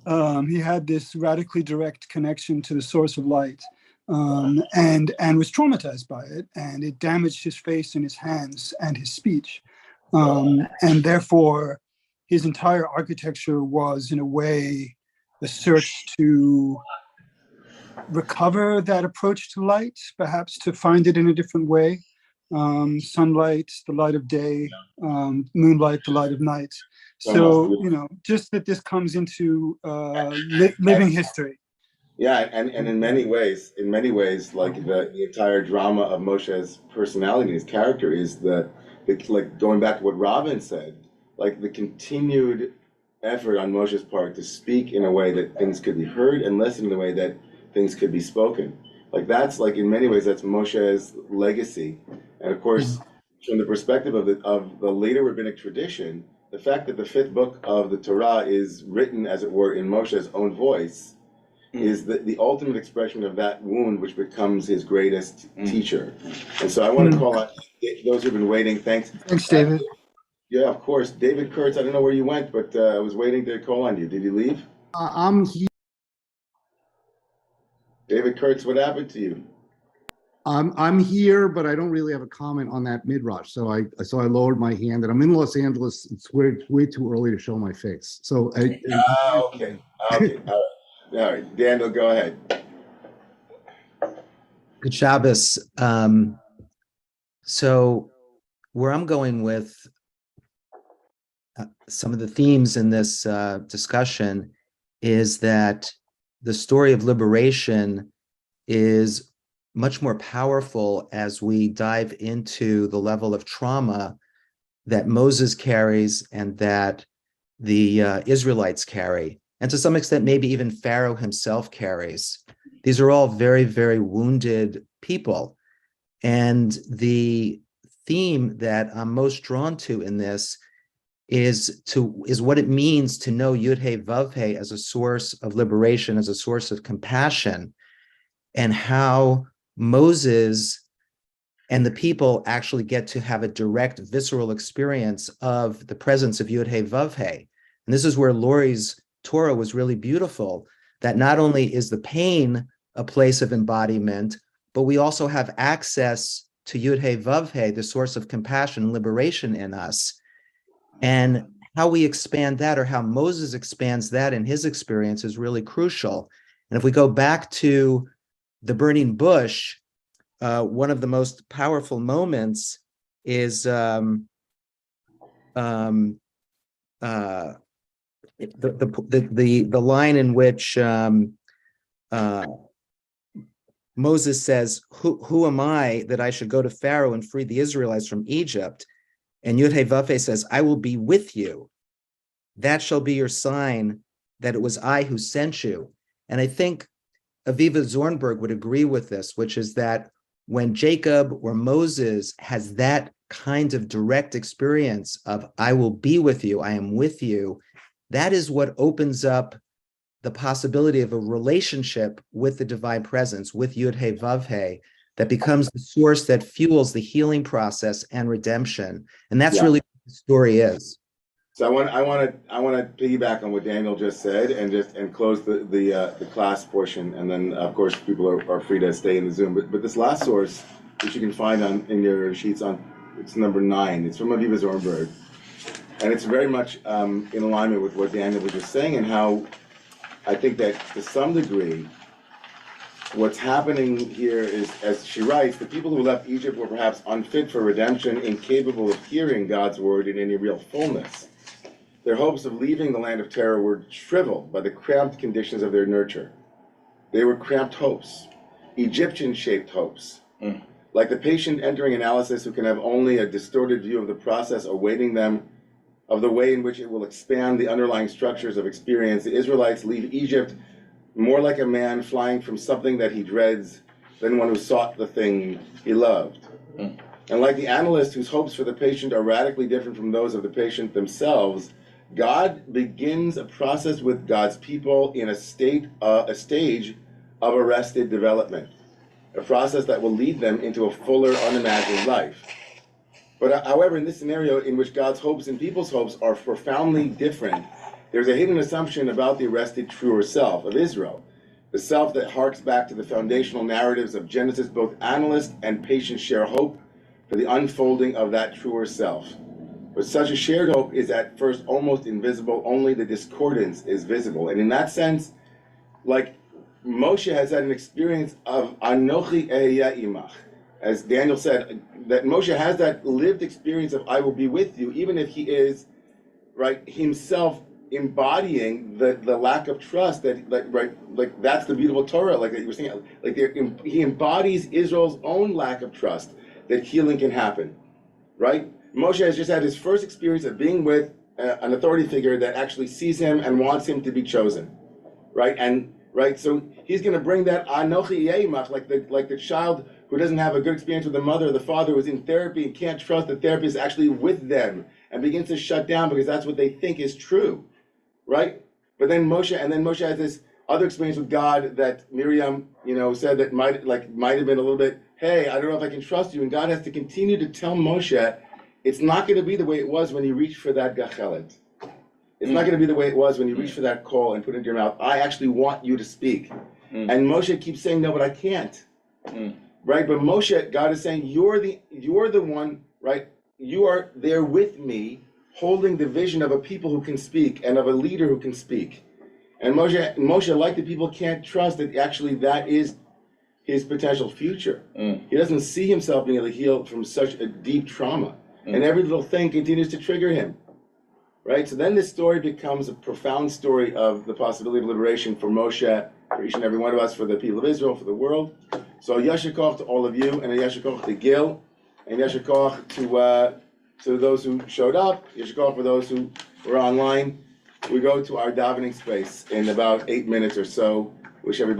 He had this radically direct connection to the source of light, and was traumatized by it, and it damaged his face and his hands and his speech. And therefore, his entire architecture was, in a way, a search to recover that approach to light, perhaps to find it in a different way. Sunlight, the light of day, moonlight, the light of night. So, just that this comes into living history. Yeah, and in many ways, like the entire drama of Moshe's personality and his character is the like going back to what Robin said, like the continued effort on Moshe's part to speak in a way that things could be heard and listen in a way that things could be spoken. Like that's like in many ways that's Moshe's legacy, and of course, from the perspective of the later rabbinic tradition, the fact that the 5th book of the Torah is written, as it were, in Moshe's own voice, is the ultimate expression of that wound, which becomes his greatest teacher. And so I want to call out those who've been waiting. Thanks, David. Yeah, of course. David Kurtz, I don't know where you went, but I was waiting to call on you. Did you leave? I'm here. David Kurtz, what happened to you? I'm here, but I don't really have a comment on that midrash. So I lowered my hand, and I'm in Los Angeles. It's way too early to show my face. So Okay. All right, Daniel, go ahead. Good Shabbos. So where I'm going with some of the themes in this discussion is that the story of liberation is much more powerful as we dive into the level of trauma that Moses carries and that the Israelites carry. And to some extent, maybe even Pharaoh himself carries. These are all very, very wounded people. And the theme that I'm most drawn to in this is what it means to know Yud He Vav He as a source of liberation, as a source of compassion, and how Moses and the people actually get to have a direct, visceral experience of the presence of Yud He Vav He. And this is where Lori's Torah was really beautiful, that not only is the pain a place of embodiment, but we also have access to Yud He Vav He, the source of compassion and liberation in us. And how we expand that, or how Moses expands that in his experience, is really crucial. And if we go back to the burning bush, one of the most powerful moments is the line in which Moses says, who am I that I should go to Pharaoh and free the Israelites from Egypt? And Yud He Vav He says, I will be with you. That shall be your sign that it was I who sent you. And I think Aviva Zornberg would agree with this, which is that when Jacob or Moses has that kind of direct experience of I will be with you, I am with you, that is what opens up the possibility of a relationship with the divine presence, with Yud He Vav He, that becomes the source that fuels the healing process and redemption. And that's really what the story is. So I want to piggyback on what Daniel just said and close the class portion, and then of course people are free to stay in the Zoom. But this last source, which you can find in your sheets it's number 9. It's from Aviva Zornberg, and it's very much in alignment with what Daniel was just saying, and how I think that to some degree, what's happening here is, as she writes, the people who left Egypt were perhaps unfit for redemption, incapable of hearing God's word in any real fullness. Their hopes of leaving the land of terror were shriveled by the cramped conditions of their nurture. They were cramped hopes, Egyptian-shaped hopes. Like the patient entering analysis who can have only a distorted view of the process awaiting them, of the way in which it will expand the underlying structures of experience, the Israelites leave Egypt more like a man flying from something that he dreads than one who sought the thing he loved. And like the analyst whose hopes for the patient are radically different from those of the patient themselves, God begins a process with God's people in a stage of arrested development, a process that will lead them into a fuller, unimagined life. But however, in this scenario in which God's hopes and people's hopes are profoundly different, there's a hidden assumption about the arrested truer self of Israel, the self that harks back to the foundational narratives of Genesis. Both analyst and patient share hope for the unfolding of that truer self. But such a shared hope is at first almost invisible, only the discordance is visible. And in that sense, like Moshe has had an experience of Anochi Ehyeh Imach. As Daniel said, that Moshe has that lived experience of I will be with you, even if he is, right, himself embodying the lack of trust that, like that's the beautiful Torah, like that you were saying, like he embodies Israel's own lack of trust that healing can happen, right? Moshe has just had his first experience of being with an authority figure that actually sees him and wants him to be chosen, right? And right, so he's going to bring that Anochi Ehyeh, like the child who doesn't have a good experience with the mother or the father who's in therapy and can't trust the therapist actually with them and begins to shut down because that's what they think is true, right? But then Moshe has this other experience with God that Miriam, said that might have been a little bit, hey, I don't know if I can trust you, and God has to continue to tell Moshe, it's not going to be the way it was when you reached for that gachelet. It's not going to be the way it was when you reach for that call and put it into your mouth. I actually want you to speak. And Moshe keeps saying, no, but I can't. Right? But Moshe, God is saying, you're the one, right? You are there with me, holding the vision of a people who can speak and of a leader who can speak. And Moshe, like the people, can't trust that actually that is his potential future. He doesn't see himself being able to heal from such a deep trauma. And every little thing continues to trigger him. Right? So then this story becomes a profound story of the possibility of liberation for Moshe, for each and every one of us, for the people of Israel, for the world. So Yasher Koch to all of you, and a Yasher Koch to Gil, and Yasher Koch to those who showed up, Yasher Koch for those who were online. We go to our davening space in about 8 minutes or so. Wish everybody